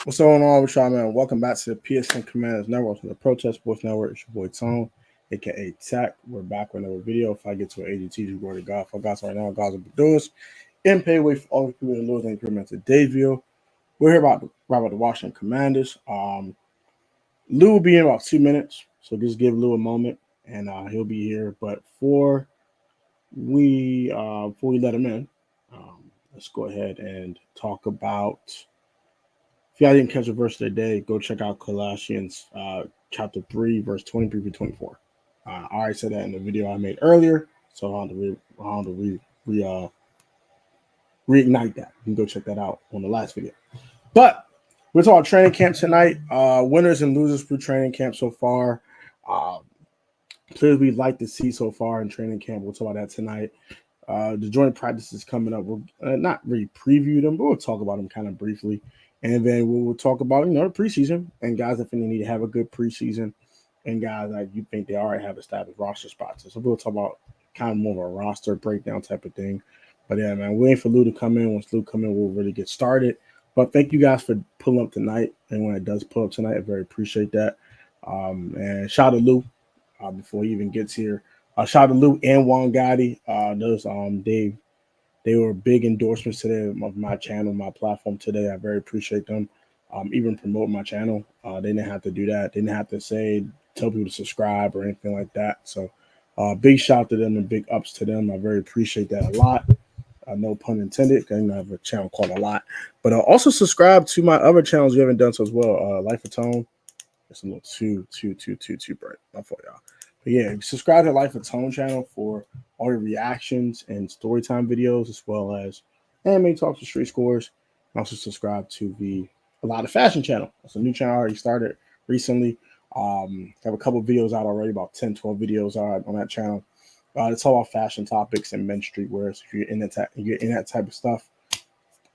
What's going on with y'all, man? Welcome back to the PSN Commanders Network, to the Protest Sports Network. It's your boy Tone, aka Tech. We're back with another video. If I get to an ADT, you go to God for God's right now. God's will be doers. And pay way for all the people that lose and improvement to Dayville. We're here about the Washington Commanders. Lou will be in about 2 minutes, so just give Lou a moment, and he'll be here. But before we let him in, let's go ahead and talk about. If y'all didn't catch the verse of the day, go check out Colossians chapter 3, verse 23 through 24. I already said that in the video I made earlier, so I want to reignite that. You can go check that out on the last video. But we're talking training camp tonight. Winners and losers through training camp so far. Uh, Players we'd like to see so far in training camp. We'll talk about that tonight. The joint practices coming up. We'll not really preview them, but we'll talk about them kind of briefly. And then we'll talk about, the preseason and guys that think they need to have a good preseason and guys that you think they already have established roster spots. So we'll talk about kind of more of a roster breakdown type of thing. But yeah, man, waiting for Lou to come in. Once Lou come in, we'll really get started. But thank you guys for pulling up tonight. And when it does pull up tonight, I very appreciate that. And shout out to Lou before he even gets here. Shout out to Lou and Juan Gotti. They were big endorsements today of my channel, my platform today. I very appreciate them. Even promoting my channel. They didn't have to do that. They didn't have to tell people to subscribe or anything like that. So big shout to them and big ups to them. I very appreciate that a lot. No pun intended. I have a channel called A Lot. But also subscribe to my other channels you haven't done so as well. Life of Tone. It's a little too bright. My fault, y'all. But yeah, subscribe to Life of Tone channel for all your reactions and storytime videos, as well as anime talks and street scores. And also subscribe to the A Lot of Fashion channel. It's a new channel I already started recently. Have a couple videos out already, about 10, 12 videos out on that channel. It's all about fashion topics and men's streetwear. So if you're in that type of stuff,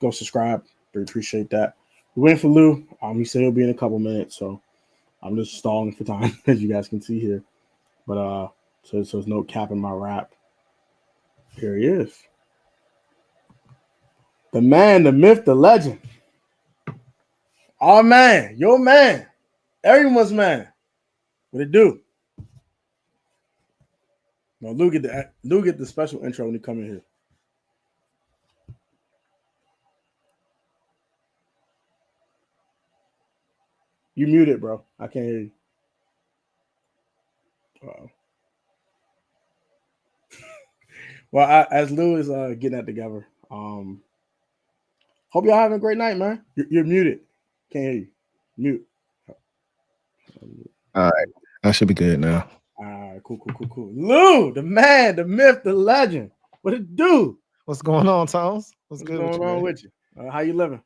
go subscribe. We appreciate that. We're waiting for Lou. He said he'll be in a couple minutes, so I'm just stalling for time, as you guys can see here. But so there's no cap in my rap. Here he is. The man, the myth, the legend. Oh man, your man. Everyone's man. What it do? No, Lou get the special intro when he come in here. You muted, bro. I can't hear you. Uh-oh. Well, as Lou is getting that together, hope y'all having a great night, man. You're muted. Can't hear you. Mute. All right. I should be good now. All right, cool. Lou, the man, the myth, the legend. What it do? What's going on, Toms? What's good going on with you? How you living?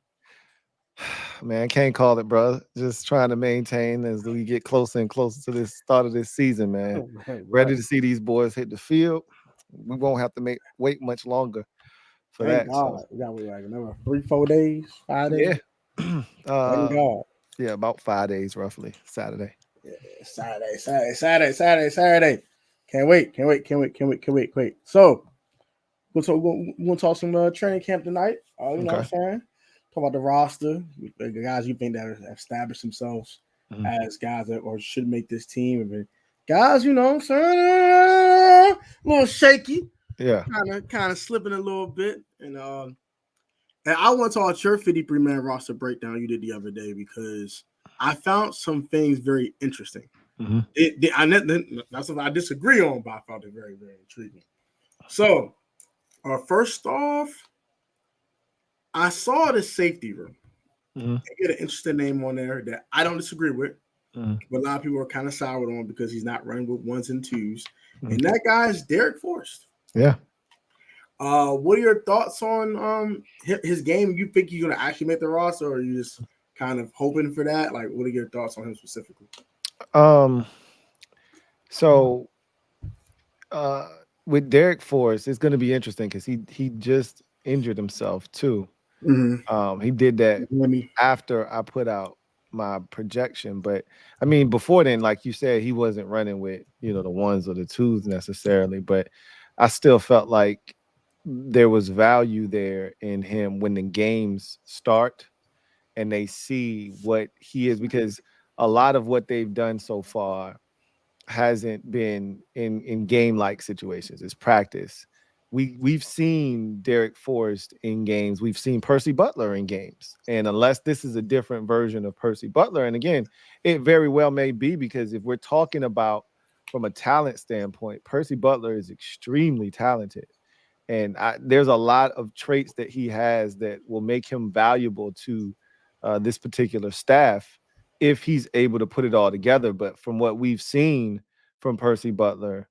Man, can't call it, bro. Just trying to maintain as we get closer and closer to this start of this season, man. Right. Ready to see these boys hit the field. We won't have to wait much longer for Thank that. God. So. We got like another 3-4 days, 5 days. Yeah. Thank God. Yeah, about 5 days roughly. Saturday. Yeah, Saturday. Can't wait. So we're gonna talk some training camp tonight. You know what I'm saying? Talk about the roster, the guys you think that have established themselves as guys that or should make this team. And guys, you know what I'm saying? A little shaky. Yeah. Kind of slipping a little bit. And I want to talk about your 53-man roster breakdown you did the other day because I found some things very interesting. That's what I disagree on, but I found it very, very intriguing. So, first off, I saw the safety room. You get an interesting name on there that I don't disagree with, but a lot of people are kind of soured on because he's not running with ones and twos. And that guy is Derek Forrest. Yeah. What are your thoughts on his game? You think he's going to actually make the roster, or are you just kind of hoping for that? Like, what are your thoughts on him specifically? So with Derek Forrest, it's going to be interesting because he just injured himself too. He did that after I put out my projection, but I mean before then, like you said, he wasn't running with the ones or the twos necessarily, but I still felt like there was value there in him when the games start and they see what he is, because a lot of what they've done so far hasn't been in game like situations. It's practice. We've seen Derek Forrest in games. We've seen Percy Butler in games. And unless this is a different version of Percy Butler, and again, it very well may be, because if we're talking about from a talent standpoint, Percy Butler is extremely talented. And there's a lot of traits that he has that will make him valuable to this particular staff if he's able to put it all together. But from what we've seen from Percy Butler,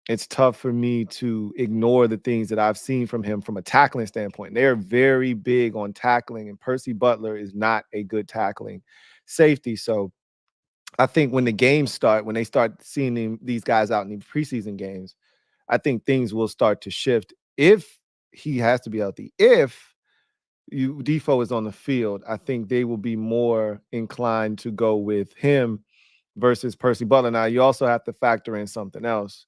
it's tough for me to ignore the things that I've seen from him from a tackling standpoint. They're very big on tackling, and Percy Butler is not a good tackling safety. So I think when the games start, when they start seeing these guys out in the preseason games, I think things will start to shift if he has to be healthy. If Defoe is on the field, I think they will be more inclined to go with him versus Percy Butler. Now, you also have to factor in something else.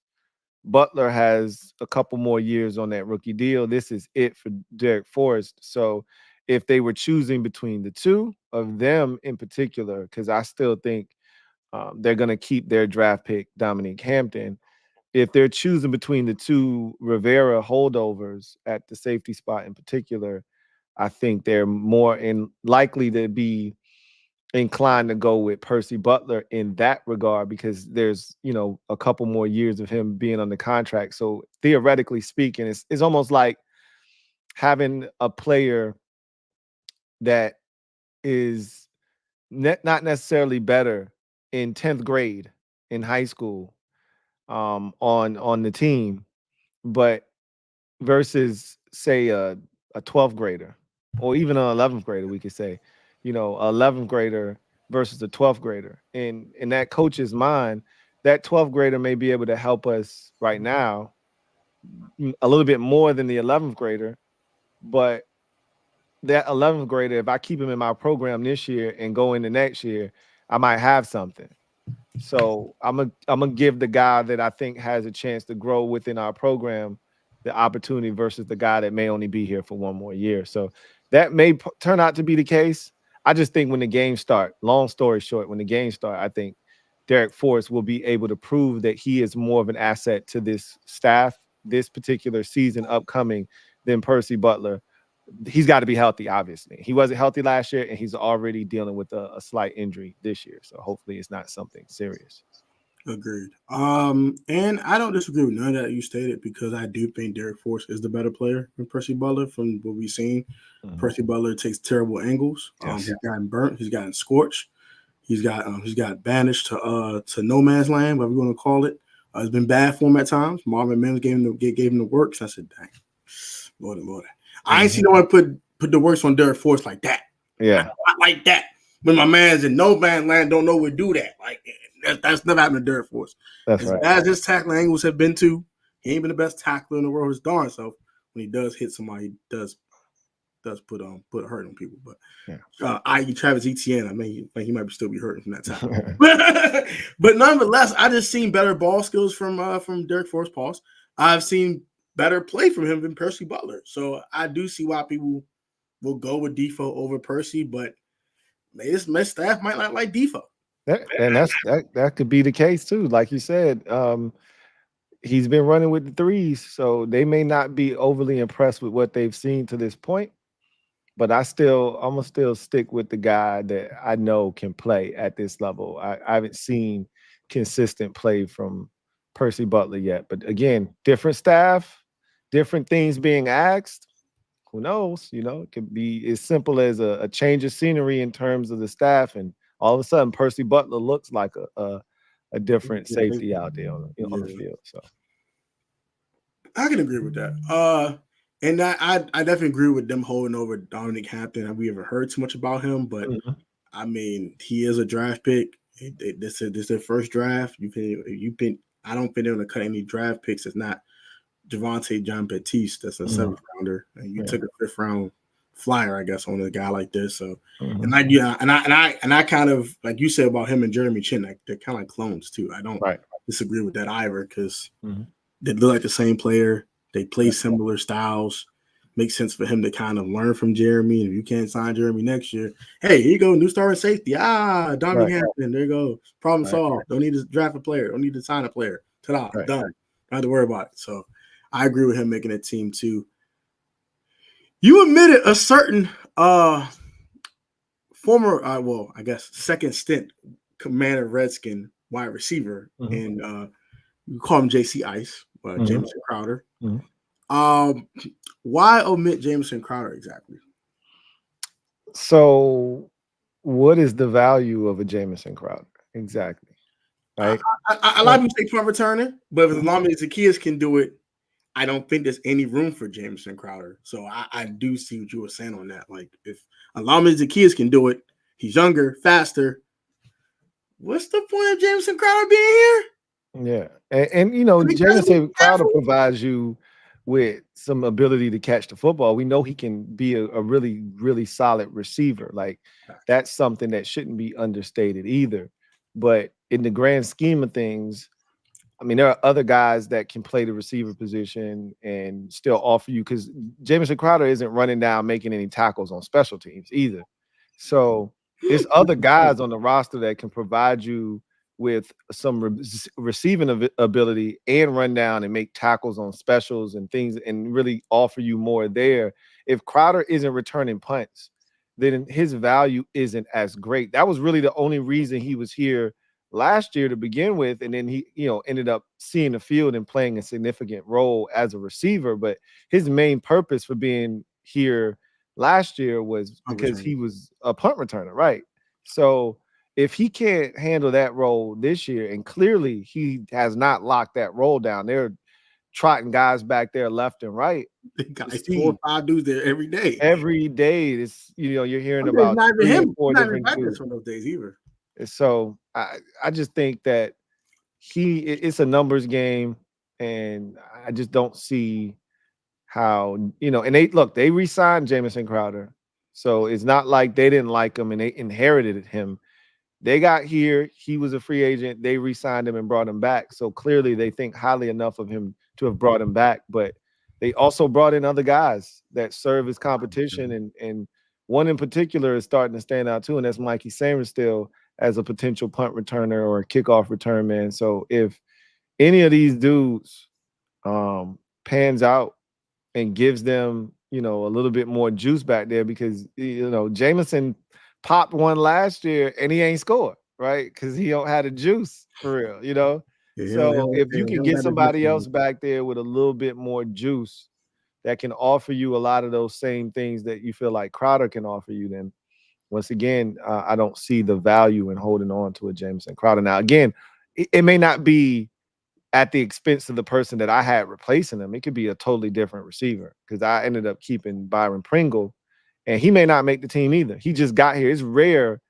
Butler has a couple more years on that rookie deal. This is it for Derek Forrest. So if they were choosing between the two of them in particular, because I still think they're going to keep their draft pick, Dominique Hampton. If they're choosing between the two Rivera holdovers at the safety spot in particular, I think they're more likely to be inclined to go with Percy Butler in that regard, because there's, a couple more years of him being on the contract. So theoretically speaking, it's almost like having a player that is not necessarily better in 10th grade in high school on the team, but versus say a 12th grader or even an 11th grader, we could say, a 11th grader versus a 12th grader. In that coach's mind, that 12th grader may be able to help us right now a little bit more than the 11th grader, but that 11th grader, if I keep him in my program this year and go into next year, I might have something. So I'm gonna give the guy that I think has a chance to grow within our program the opportunity versus the guy that may only be here for one more year. So that may turn out to be the case. I just think when the games start, long story short, when the games start, I think Derek Forrest will be able to prove that he is more of an asset to this staff this particular season upcoming than Percy Butler. He's got to be healthy, obviously. He wasn't healthy last year, and he's already dealing with a slight injury this year. So hopefully it's not something serious. Agreed. And I don't disagree with none of that you stated, because I do think Derek Forrest is the better player than Percy Butler from what we've seen. Mm-hmm. Percy Butler takes terrible angles. Yes. He's gotten burnt. He's gotten scorched. He's got banished to no man's land, whatever you want to call it. It's been bad for him at times. Marvin Mims gave him the works. I said, dang, Lord. I ain't seen no one put the works on Derek Forrest like that. Yeah, not like that. When my man's in no man's land, don't know where to do that. Like that's never happened to Derek Forrest. That's as right. bad as his tackling angles have been too, he ain't been the best tackler in the world. His darn self. When he does hit somebody, he does put a hurt on people. But i.e. Travis Etienne, I mean, he might still be hurting from that tackle. But nonetheless, I just seen better ball skills from Derek Forrest. Pause. I've seen better play from him than Percy Butler. So I do see why people will go with Defoe over Percy, but my staff might not like Defoe. And that could be the case too. Like you said, he's been running with the threes, so they may not be overly impressed with what they've seen to this point. But I'm gonna still stick with the guy that I know can play at this level. I haven't seen consistent play from Percy Butler yet. But again, different staff, different things being asked. Who knows? It could be as simple as a change of scenery in terms of the staff, and all of a sudden Percy Butler looks like a different safety out there on the field. So I can agree with that. And I definitely agree with them holding over Dominic Hampton. Have we ever heard too much about him? But I mean, he is a draft pick. This is their first draft. I don't think they're going to cut any draft picks. It's not Javonte John Baptiste. That's a 7th rounder, and you took a 5th round flyer, I guess, on a guy like this. So, and I kind of, like you said about him and Jeremy Chin, like they're kind of like clones too. I don't disagree with that either, because they look like the same player. They play similar styles. makes sense for him to kind of learn from Jeremy. And if you can't sign Jeremy next year, hey, here you go, new star at safety. Dominic Hampton, there you go. Problem solved. Don't need to draft a player. Don't need to sign a player. Ta-da, done. Don't have to worry about it. So I agree with him making a team too. You admitted a certain former, I guess second stint Commander Redskin wide receiver, and you call him JC Ice, Jamison Crowder. Why omit Jamison Crowder exactly? So, what is the value of a Jamison Crowder exactly? Right. A lot of people say punt returner, but as long as Zacchaeus can do it, I don't think there's any room for Jamison Crowder. So I do see what you were saying on that. Like if Alama Zacchaeus can do it, he's younger, faster. What's the point of Jamison Crowder being here? Yeah, and you know, Jamison Crowder provides you with some ability to catch the football. We know he can be a really, really solid receiver. Like that's something that shouldn't be understated either. But in the grand scheme of things, I mean, there are other guys that can play the receiver position and still offer you, because Jamison Crowder isn't running down making any tackles on special teams either. So there's other guys on the roster that can provide you with some receiving ability and run down and make tackles on specials and things and really offer you more there. If Crowder isn't returning punts, then his value isn't as great. That was really the only reason he was here last year to begin with, and then he, you know, ended up seeing the field and playing a significant role as a receiver. But his main purpose for being here last year was because he was a punt returner, right? So if he can't handle that role this year, and clearly he has not locked that role down, they're trotting guys back there left and right. Guys, 4 or 5 dudes there every day. Every day, it's, you know, you're hearing about 3 or 4 different dudes from those days either. So I just think that it's a numbers game, and I just don't see how, you know, and they re-signed Jamison Crowder. So it's not like they didn't like him and they inherited him. They got here, he was a free agent, they re-signed him and brought him back. So clearly they think highly enough of him to have brought him back, but they also brought in other guys that serve as competition, and one in particular is starting to stand out too, and that's Mikey Sainristil as a potential punt returner or kickoff return man. So if any of these dudes pans out and gives them, you know, a little bit more juice back there, because, you know, Jamison popped one last year and he ain't scored, right? Because he don't have the juice for real, you know. So if you can get somebody else back there with a little bit more juice that can offer you a lot of those same things that you feel like Crowder can offer you, then once again, I don't see the value in holding on to a Jamison Crowder. Now, again, it may not be at the expense of the person that I had replacing him. It could be a totally different receiver, because I ended up keeping Byron Pringle, and he may not make the team either. He just got here. It's rare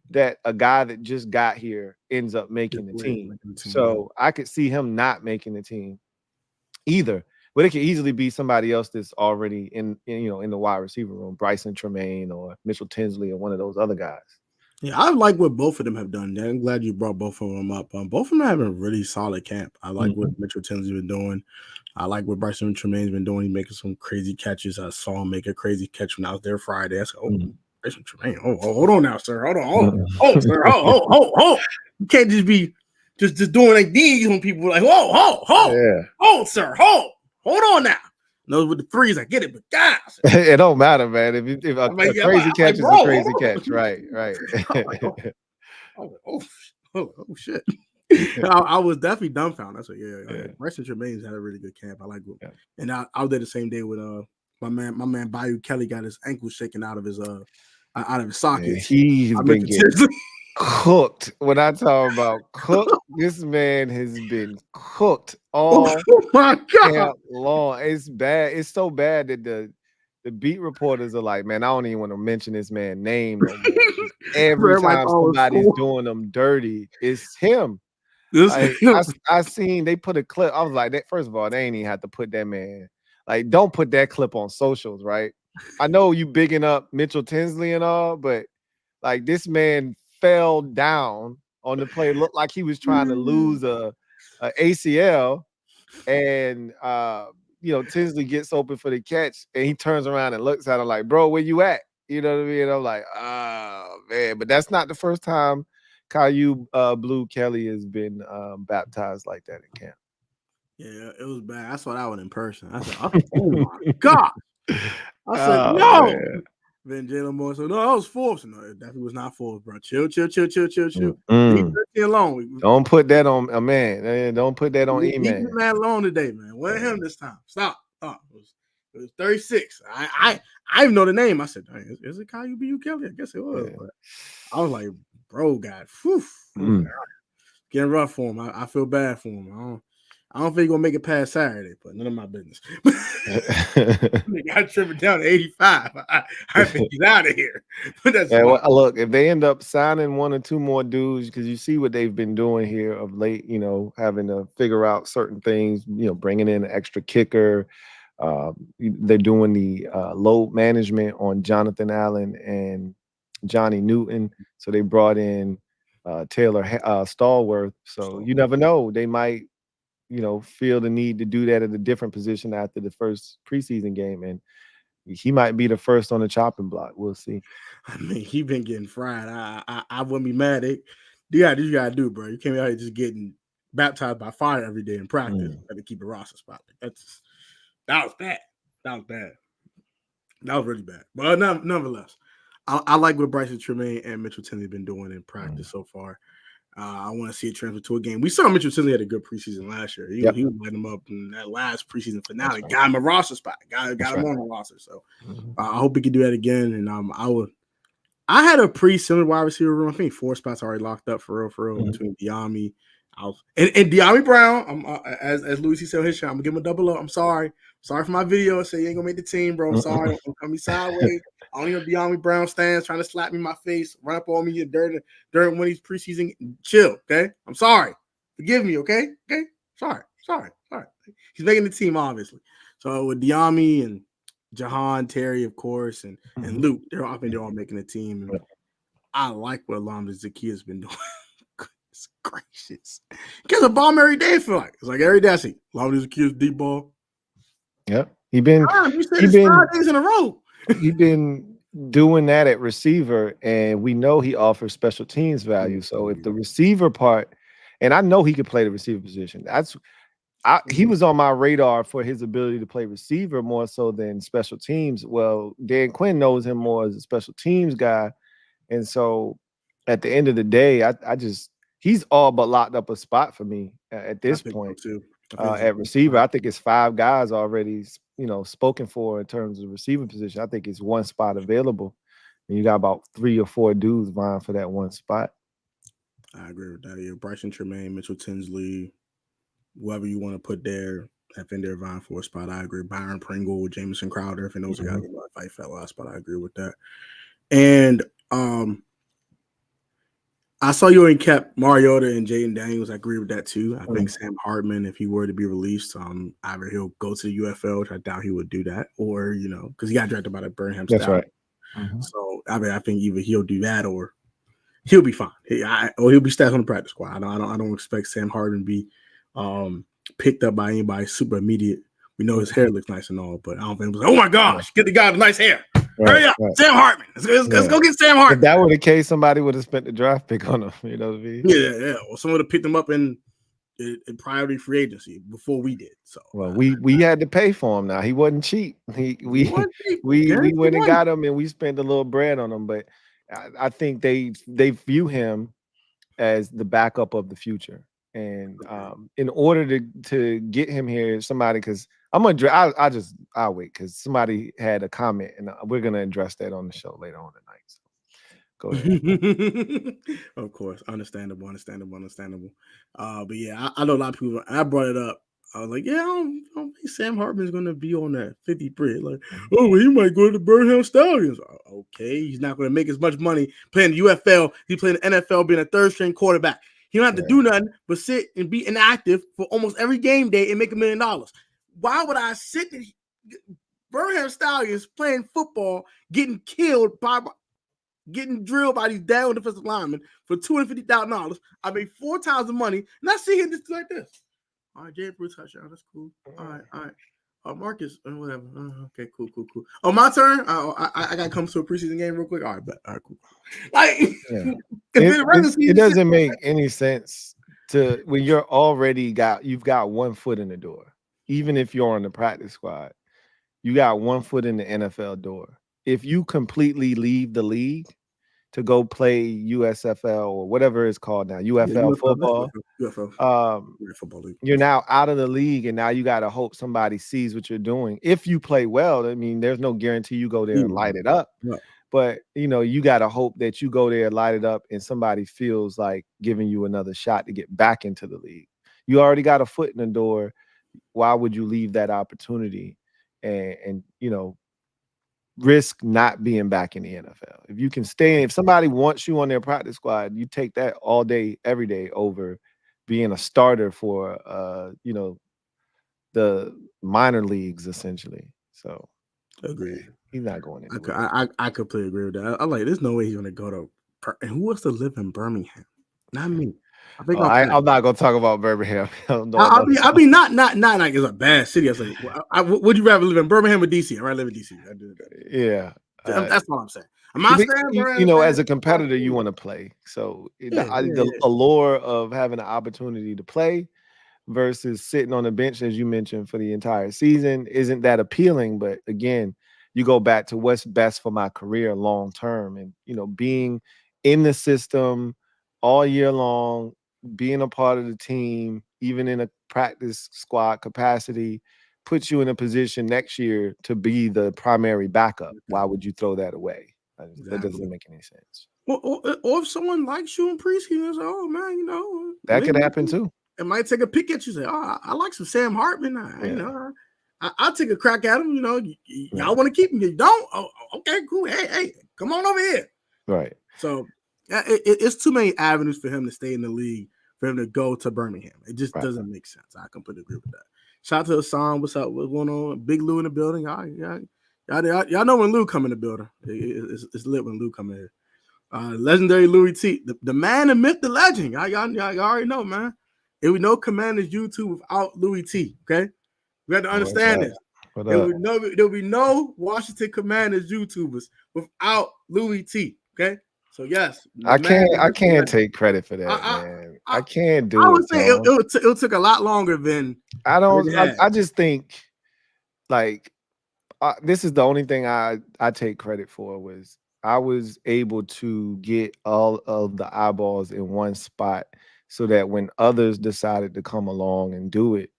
that a guy that just got here ends up making the team. So I could see him not making the team either. But it could easily be somebody else that's already in the wide receiver room, Bryson Tremaine or Mitchell Tinsley or one of those other guys. Yeah, I like what both of them have done. I'm glad you brought both of them up. Both of them have a really solid camp. I like what Mitchell Tinsley's been doing. I like what Bryson Tremaine's been doing. He's making some crazy catches. I saw him make a crazy catch when I was there Friday. I said, Bryson Tremaine, hold on now, sir. Hold, sir. Hold. You can't just be just doing like these when people are like, hold, sir, hold on now. Those with the threes, I get it, but guys, it don't matter, man. If a crazy catch is a crazy catch, right? Oh shit! I was definitely dumbfounded. I said, Bryson Tremaine's had a really good camp. I like it, and I was there the same day with my man Bayou Kelly got his ankle shaken out of his sockets. He's been getting cooked. When I talk about cooked, this man has been cooked all camp long. It's bad. It's so bad that the beat reporters are like, man, I don't even want to mention this man's name no more. Every time somebody's doing them dirty, it's him. I seen they put a clip. I was like, first of all, they ain't even have to put that man. Like, don't put that clip on socials, right? I know you bigging up Mitchell Tinsley and all, but like, this man fell down on the play. Looked like he was trying to lose a ACL, and Tinsley gets open for the catch, and he turns around and looks at him like, "Bro, where you at?" You know what I mean? I'm like, "Oh man!" But that's not the first time Caillou Blue Kelly has been baptized like that in camp. Yeah, it was bad. I saw that one in person. I said, "Oh my god!" I said, Oh, "No." man. Then Jalen Moore said, "No, that was forced." No, it definitely was not forced, bro. Chill. Leave Mm-mm. that alone. Don't put that on a man. Don't put that on Leave the E-Man. man alone today, man. What him this time? Stop. It was 36. I even know the name. I said, is it Caillou B.U. Kelly? I guess it was. Yeah. But I was like, bro, God, getting rough for him. I feel bad for him. I don't think he's gonna make it past Saturday, but none of my business. I trim it down to 85. I think he's out of here. But that's look, if they end up signing one or two more dudes, because you see what they've been doing here of late, having to figure out certain things, bringing in an extra kicker. They're doing the load management on Jonathan Allen and Johnny Newton. So they brought in Taylor Stallworth. So you never know. They might, feel the need to do that at a different position after the first preseason game. And he might be the first on the chopping block. We'll see. I mean, he been getting fried. I wouldn't be mad. You gotta do, bro. You can't be out here just getting baptized by fire every day in practice. Got to keep a roster spot. That was bad. That was really bad. But nonetheless, I like what Bryson Tremaine and Mitchell Tinsley have been doing in practice so far. I want to see it transfer to a game. We saw Mitchell Tinsley had a good preseason last year. He was letting him up in that last preseason finale. Right. Got him a roster spot. Got him on the roster. So I hope he can do that again. And I had a pretty similar wide receiver room. I think 4 spots already locked up for real between Diami. And Diami Brown, as Louis said on his show, I'm gonna give him a double up. I'm sorry for my video. Say you ain't gonna make the team, bro. I'm sorry. Don't come me sideways. I don't even Diami Brown stands trying to slap me in my face, run up on me during when he's preseason. Chill, okay? I'm sorry. Forgive me, okay? Okay? Sorry. He's making the team, obviously. So with Diami and Jahan, Terry, of course, and Luke, they're all making the team. And I like what Alonzo Zaki has been doing. Goodness gracious. He gets a bomb every day, I feel like. It's like every day I see Alonzo Zaki's deep ball. Yep. He been 5 days in a row. He's been doing that at receiver, and we know he offers special teams value. So if the receiver part, and I know he could play the receiver position. He was on my radar for his ability to play receiver more so than special teams. Well, Dan Quinn knows him more as a special teams guy. And so at the end of the day, he's all but locked up a spot for me at this point. So too. At receiver, I think it's 5 guys already, spoken for in terms of receiver position. I think it's 1 spot available, and you got about 3 or 4 dudes vying for that 1 spot. I agree with that. Yeah, Bryson Tremaine, Mitchell Tinsley, whoever you want to put there, have been there vying for a spot. I agree. Byron Pringle, Jamison Crowder, if those guys fight for that last spot, I agree with that. And I saw you and kept Mariota and Jaden Daniels. I agree with that too. I think Sam Hartman, if he were to be released, either he'll go to the UFL, which I doubt he would do that, or because he got drafted by the Burnham. That's right. So I think either he'll do that or he'll be fine. He'll be stacked on the practice squad. I don't expect Sam Hartman to be picked up by anybody super immediate. We know his hair looks nice and all, but I don't think it was like, oh my gosh, get the guy with nice hair. Hurry up, Sam Hartman. Let's go get Sam Hartman. If that were the case, somebody would have spent the draft pick on him. You know what I mean? Yeah. Or someone would have picked him up in priority free agency before we did. So we had to pay for him. Now he wasn't cheap. We went and got him, and we spent a little bread on him. But I think they view him as the backup of the future. And in order to get him here, somebody, because I'll wait, because somebody had a comment, and we're gonna address that on the show later on tonight. So go ahead. Of course, understandable. But yeah, I know a lot of people. I brought it up. I was like, yeah, I don't think Sam Hartman's gonna be on that 53. Like, oh, he might go to the Burnham Stallions. Okay, he's not gonna make as much money playing the UFL. He playing the NFL, being a 3rd-string quarterback. He don't have to do nothing but sit and be inactive for almost every game day and make $1 million. Why would I sit in Burnham Stallions playing football, getting drilled by these down defensive linemen for $250,000? I made 4 times the money, and I see him just like this. All right, Jay Bruce touchdown. That's cool. All right. Marcus, whatever. Okay, cool. Oh, my turn. I got to come to a preseason game real quick. All right, cool. Like, it doesn't make any sense to when you're already you've got one foot in the door. Even if you're on the practice squad, you got one foot in the NFL door. If you completely leave the league to go play USFL or whatever it's called now, UFL football. Football league. You're now out of the league, and now you got to hope somebody sees what you're doing. If you play well, I mean, there's no guarantee you go there and light it up. Yeah. But, you got to hope that you go there, light it up, and somebody feels like giving you another shot to get back into the league. You already got a foot in the door. Why would you leave that opportunity and risk not being back in the NFL? If you can stay, if somebody wants you on their practice squad, you take that all day, every day over being a starter for, the minor leagues, essentially. So, agreed. He's not going anywhere. I completely agree with that. I'm like, there's no way he's going to go to. And who wants to live in Birmingham? Not me. I think I'm not going to talk about Birmingham. I mean, not like it's a bad city. I was like, would you rather live in Birmingham or DC? I'd rather live in DC. I do that. Yeah. That's what I'm saying. As a competitor, you want to play. So the allure of having an opportunity to play versus sitting on the bench, as you mentioned, for the entire season isn't that appealing. But again, you go back to what's best for my career long term, and being in the system all year long, being a part of the team, even in a practice squad capacity, puts you in a position next year to be the primary backup. Why would you throw that away? That doesn't make any sense. Or if someone likes you in preseason, it's like, oh man, that could happen too. It might take a pick at you. Say, oh, I like some Sam Hartman. I'll take a crack at him. Y'all want to keep him. You don't? Oh, okay, cool. Hey, come on over here. Right. So it's too many avenues for him to stay in the league, for him to go to Birmingham. It just doesn't make sense. I completely agree with that. Shout out to Hassan. What's up? What's going on? Big Lou in the building. Y'all know when Lou come in the building. It's lit when Lou come in here. Legendary Louis T, the man, the myth, the legend. Y'all already know, man. There would no Commanders YouTube without Louis T. Okay, we have to understand this. There would be no Washington Commanders YouTubers without Louis T. Okay, so yes, I can't take credit for that, man. I can't do it. I would say it took a lot longer than I just think this is the only thing I take credit for was I was able to get all of the eyeballs in one spot so that when others decided to come along and do it,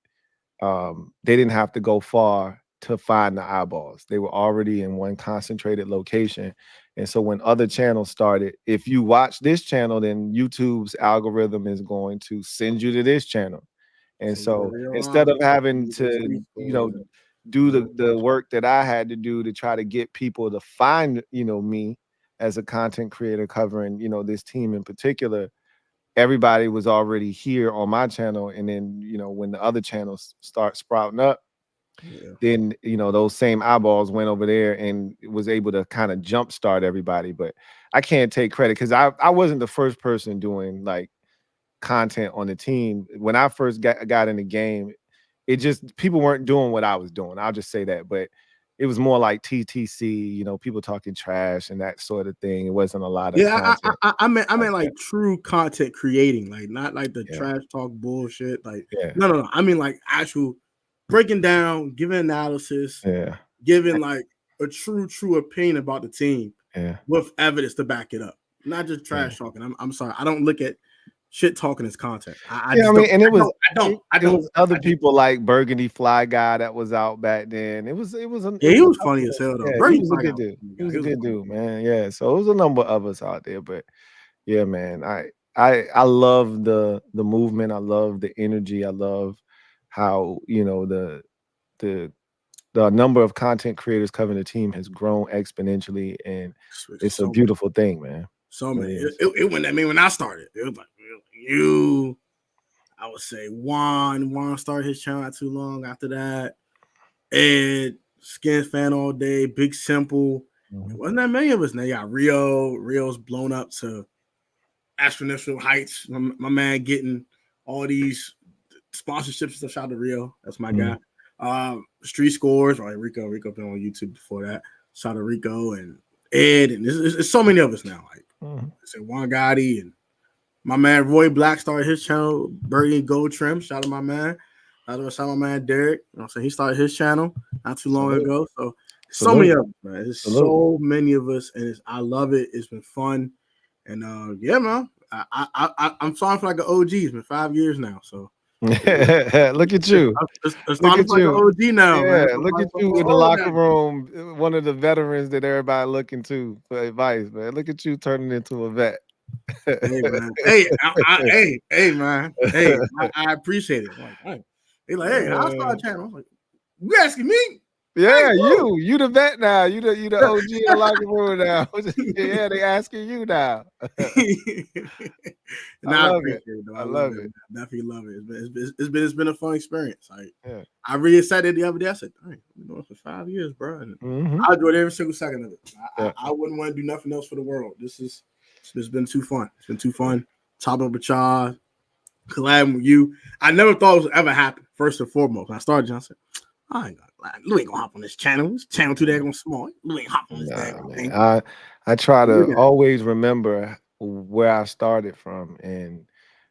they didn't have to go far to find the eyeballs. They were already in one concentrated location. And so when other channels started, if you watch this channel, then YouTube's algorithm is going to send you to this channel. And so instead of having to, do the work that I had to do to try to get people to find, me as a content creator covering, this team in particular, everybody was already here on my channel. And then, when the other channels start sprouting up, then, those same eyeballs went over there and was able to kind of jumpstart everybody. But I can't take credit because I wasn't the first person doing like content on the team. When I first got in the game, it just people weren't doing what I was doing. I'll just say that. But it was more like TTC, people talking trash and that sort of thing. It wasn't a lot of content. I meant like true content creating, like not like the trash talk bullshit. Like no. I mean like actual breaking down, giving analysis, giving like a true opinion about the team with evidence to back it up. Not just trash talking. I'm sorry. I don't look at shit talking as content. I was other people like Burgundy Fly Guy that was out back then. He was funny as hell though. He was a good dude. He was a good dude, man. Yeah. So it was a number of us out there, but yeah, man. I love the movement. I love the energy. I love how the number of content creators covering the team has grown exponentially, and it's a beautiful thing, man. So man, it went. I mean, when I started, it was like I would say Juan started his channel not too long after that. Ed, Skins Fan All Day, Big Simple. It wasn't that many of us. Now you got Rio's blown up to astronomical heights. My man getting all these sponsorships and stuff. Shout out to Rio. That's my guy. Street Scores, right? Rico been on YouTube before that. Shout out to Rico and Ed, and there's so many of us now. Like I said, Juan Gotti and my man Roy Black started his channel, Birdie and Gold Trim. Shout out my man. Shout out my man Derek. You know what I'm saying? He started his channel not too long ago. So many of us, man. There's so many of us, and I love it. It's been fun. And yeah, man. I'm starting for like an OG. It's been 5 years now. So look at you. It's starting like an OG now, yeah, man. look at you in the locker room, one of the veterans that everybody looking to for advice, man. Look at you turning into a vet. Hey man, hey man, hey, I appreciate it. I'm like, hey, they like, hey, I'll start a channel. I'm like, you asking me? Yeah, you the vet now. You the OG in the locker room now. Yeah, they asking you now. I appreciate it, though. I love it. Definitely love it. It's been a fun experience. Like I really said it the other day. I said, "Hey, we've been doing it for 5 years, bro." And I enjoyed every single second of it. I wouldn't want to do nothing else for the world. It's been too fun. It's been too fun. Top up with y'all, collabing with you. I never thought it would ever happen. First and foremost, I started. I said, I ain't gonna, Lou ain't gonna hop on this channel. This channel too damn small. Lou ain't hop on this damn thing. I try to always remember where I started from and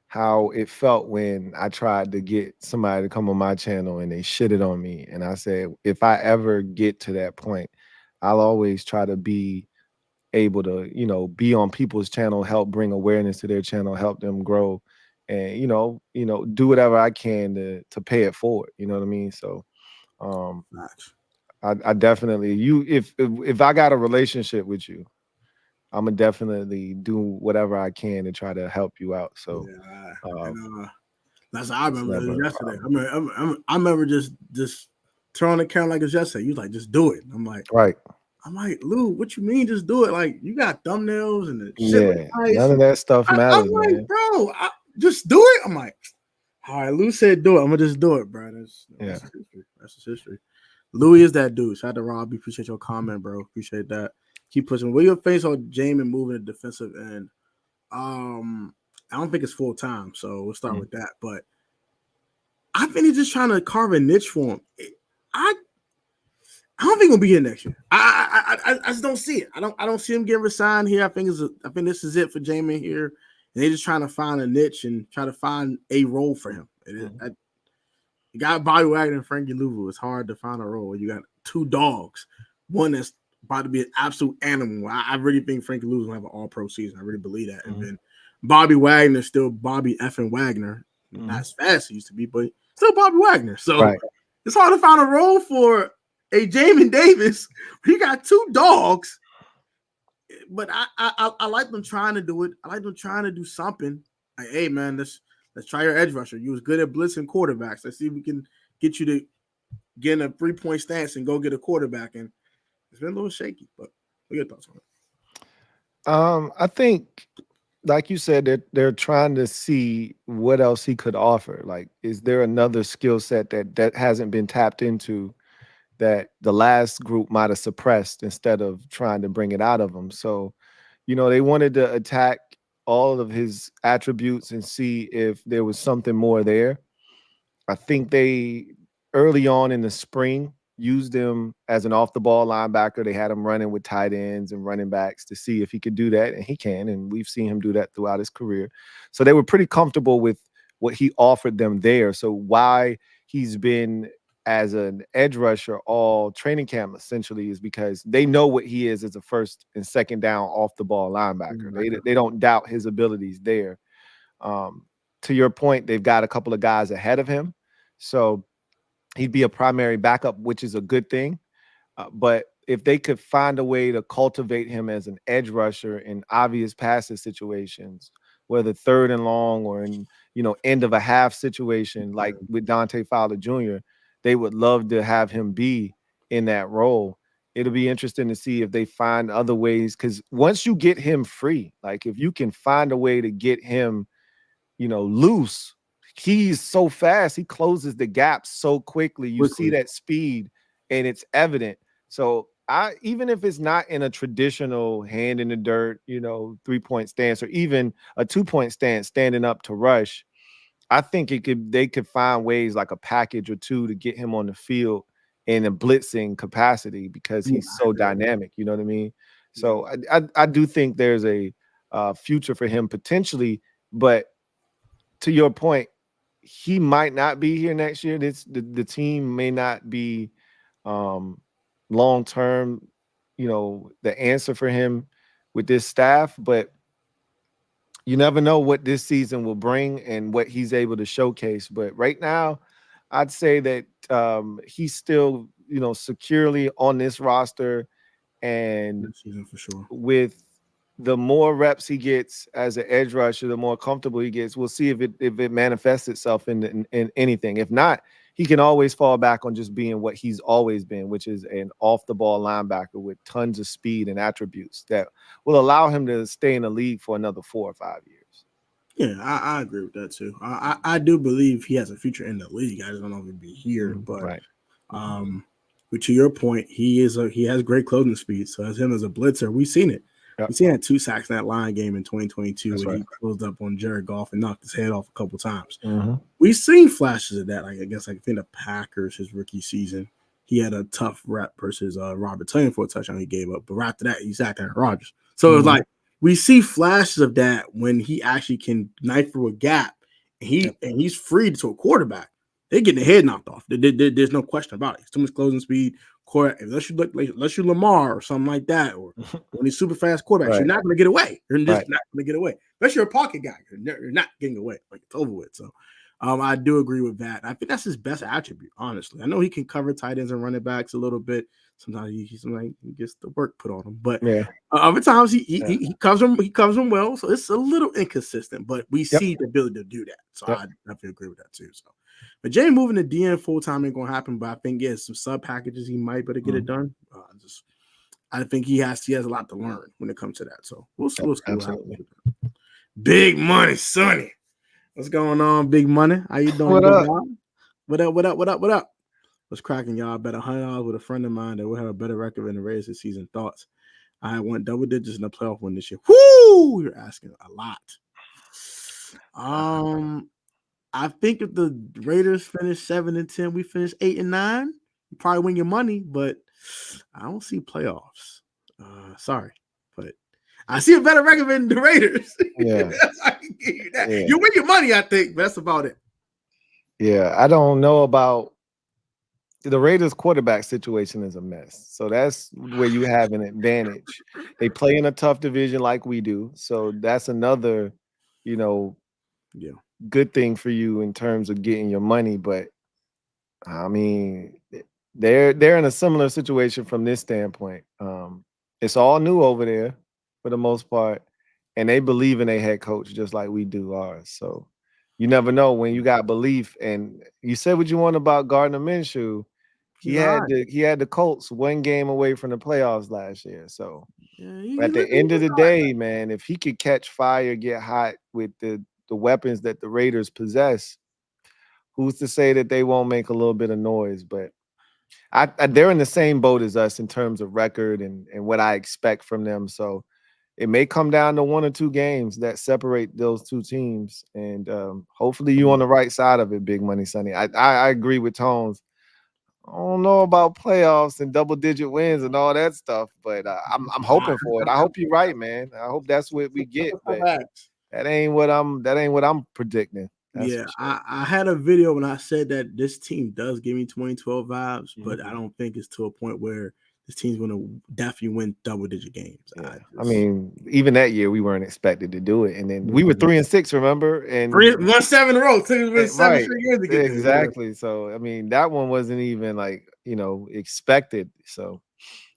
how it felt when I tried to get somebody to come on my channel and they shitted on me. And I said, if I ever get to that point, I'll always try to be able to, be on people's channel, help bring awareness to their channel, help them grow, and do whatever I can to pay it forward. You know what I mean? So I definitely if I got a relationship with you, I'm gonna definitely do whatever I can to try to help you out. So that's how I remember yesterday. I remember just throwing the camera like it's yesterday. You like, just do it. I'm like, right. I'm like, Lou, what you mean just do it? Like, you got thumbnails and the shit. None of that stuff matters, I'm like, man. bro, just do it. I'm like, all right, Lou said do it. I'm gonna just do it, bro. That's history. That's history. Louis is that dude. Shout out to Robbie. Appreciate your comment, bro. Appreciate that. Keep pushing. Where your face on Jamin moving the defensive end? I don't think it's full time, so we'll start with that. But I think he's just trying to carve a niche for him. I don't think he'll be here next year. I just don't see it. I don't see him getting resigned here. I think this is it for Jamin here. And they're just trying to find a niche and try to find a role for him. You got Bobby Wagner and Frankie Louvu. It's hard to find a role. You got two dogs. One that's about to be an absolute animal. I really think Frankie Louvu will have an all-pro season. I really believe that. And then Bobby Wagner still Bobby effing Wagner. Not as fast as he used to be, but still Bobby Wagner. So it's hard to find a role for a Jamin Davis. He got two dogs. But I like them trying to do it. I like them trying to do something. Like, hey, man, let's try your edge rusher. You was good at blitzing quarterbacks. Let's see if we can get you to get in a 3-point stance and go get a quarterback. And it's been a little shaky, but what are your thoughts on it? I think, like you said, they're trying to see what else he could offer. Like, is there another skill set that hasn't been tapped into that the last group might have suppressed instead of trying to bring it out of him? So, they wanted to attack all of his attributes and see if there was something more there. I think they, early on in the spring, used him as an off-the-ball linebacker. They had him running with tight ends and running backs to see if he could do that, and he can, and we've seen him do that throughout his career. So they were pretty comfortable with what he offered them there. So why he's been as an edge rusher all training camp essentially is because they know what he is as a first and second down off the ball linebacker. They don't doubt his abilities there. To your point, they've got a couple of guys ahead of him, so he'd be a primary backup, which is a good thing. But if they could find a way to cultivate him as an edge rusher in obvious passing situations, whether third and long or in end of a half situation like with Dante Fowler Jr., they would love to have him be in that role. It'll be interesting to see if they find other ways, because once you get him free, like if you can find a way to get him, loose, he's so fast. He closes the gap so quickly. You see that speed, and it's evident. So even if it's not in a traditional hand in the dirt, 3-point stance, or even a 2-point stance standing up to rush, I think they could find ways like a package or two to get him on the field in a blitzing capacity because he's so dynamic. You know what I mean? So I do think there's a future for him potentially, but to your point, he might not be here next year. The team may not be long term, the answer for him with this staff, but you never know what this season will bring and what he's able to showcase. But right now, I'd say that he's still, securely on this roster, and this season for sure. with the more reps he gets as an edge rusher, the more comfortable he gets. We'll see if it manifests itself in anything. If not, he can always fall back on just being what he's always been, which is an off the ball linebacker with tons of speed and attributes that will allow him to stay in the league for another 4 or 5 years. Yeah, I agree with that too. I do believe he has a future in the league. I just don't know if he'll be here, but right. But to your point, he has great closing speed. So as him as a blitzer, we've seen it. Yep. We've seen that 2 sacks in that line game in 2022 That's when right. he closed up on Jared Goff and knocked his head off a couple times. Mm-hmm. We've seen flashes of that. Like I guess I think the Packers, his rookie season, he had a tough rep versus Robert Tonyan for a touchdown he gave up. But right after that, he sacked Aaron Rodgers. So it's like we see flashes of that when he actually can knife through a gap and he's freed to a quarterback. They're getting their head knocked off. There's no question about it. It's too much closing speed. Unless you Lamar or something like that, or when he's super fast quarterbacks, you're not going to get away. You're just not going to get away. Unless you're a pocket guy, you're not getting away. Like it's over with. So I do agree with that. I think that's his best attribute, honestly. I know he can cover tight ends and running backs a little bit. Sometimes he gets the work put on him, but other times he covers them well. So it's a little inconsistent, but we see the ability to do that. So I definitely agree with that too. So, but Jay moving to DN full time ain't gonna happen. But I think some sub packages he might better get it done. I think he has a lot to learn when it comes to that. So we'll see what happens. Big money, Sonny. What's going on, Big Money? How you doing? What up? What up? What's cracking, y'all? I bet $100 with a friend of mine that will have a better record in the Raiders this season. Thoughts? I went double digits in the playoff win this year. Whoo! You're asking a lot. I think if the Raiders finish 7-10, we finish 8-9, you probably win your money, but I don't see playoffs. Sorry, but I see a better record than the Raiders. Yeah. I can give you that. You win your money, I think. That's about it. Yeah, I don't know about the Raiders quarterback situation is a mess. So that's where you have an advantage. They play in a tough division like we do. So that's another, good thing for you in terms of getting your money. But I mean, they're in a similar situation from this standpoint. It's all new over there for the most part, and they believe in a head coach just like we do ours. So you never know when you got belief. And you said what you want about Gardner Minshew. He had the Colts 1 game away from the playoffs last year. So at the end of the day, man, if he could catch fire, get hot with the weapons that the Raiders possess, who's to say that they won't make a little bit of noise? But they're in the same boat as us in terms of record and what I expect from them. So it may come down to 1 or 2 games that separate those 2 teams. And hopefully you on the right side of it, Big Money Sonny. I agree with Tones. I don't know about playoffs and double-digit wins and all that stuff, but I'm hoping for it. I hope you're right, man. I hope that's what we get. But that ain't what I'm predicting. Yeah, I had a video when I said that this team does give me 2012 vibes, but I don't think it's to a point where this team's going to definitely win double-digit games. Yeah. I mean, even that year we weren't expected to do it, and then we were 3-6. Remember, and won 7 in a row. So it was 7 straight years to get exactly. There. So I mean, that one wasn't even expected. So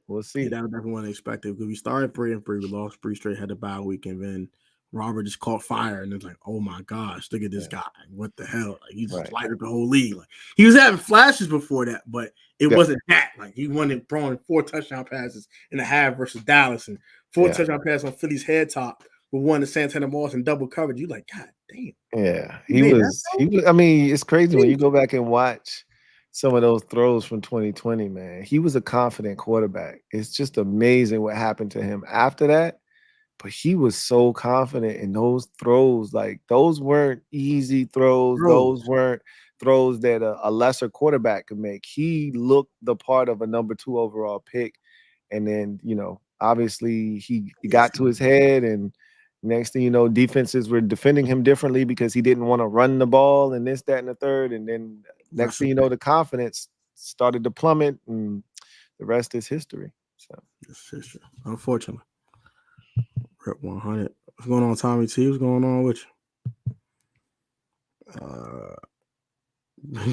we'll see. Yeah, that definitely wasn't expected because we started 3-3. We lost 3 straight, had the bye week, and then Robert just caught fire, and it's like, oh my gosh, look at this guy! What the hell? Like he just lighted the whole league. Like he was having flashes before that, but it wasn't that. Like he wasn't throwing 4 touchdown passes in a half versus Dallas, and 4 touchdown passes on Philly's head top with 1 to Santana Moss in double coverage. You like, God damn. Yeah, he was. I mean, it's crazy when you go back and watch some of those throws from 2020. Man, he was a confident quarterback. It's just amazing what happened to him after that. but he was so confident in those throws. Like those weren't easy throws. Those weren't throws that a lesser quarterback could make. He looked the part of a number 2 overall pick. And then, obviously he got to his head, and next thing you know, defenses were defending him differently because he didn't want to run the ball and this, that, and the third. And then next thing you know, the confidence started to plummet, and the rest is history. So it's history, unfortunately. Rep 100. What's going on, Tommy T? What's going on with you?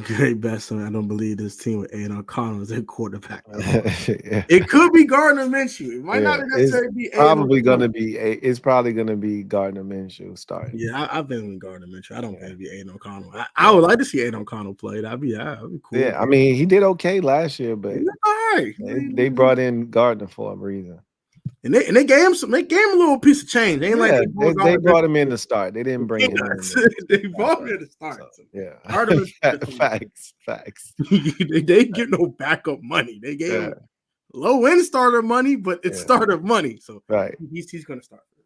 Great best. I don't believe this team with Aiden O'Connell is a quarterback. Yeah. It could be Gardner Minshew. It might not necessarily be probably going to be. It's probably going to be Gardner Minshew starting. Yeah, I've been with Gardner Minshew. I don't think it'd be Aiden O'Connell. I would like to see Aiden O'Connell play. That'd be cool. Yeah, I mean, he did okay last year, but all right. They brought in Gardner for a reason. And they gave him a little piece of change. They ain't they brought him in to start. They didn't bring him in. They brought him in to start. So, yeah. Facts. They didn't get no backup money. They gave him low end starter money, but it's starter money. So he's gonna start for the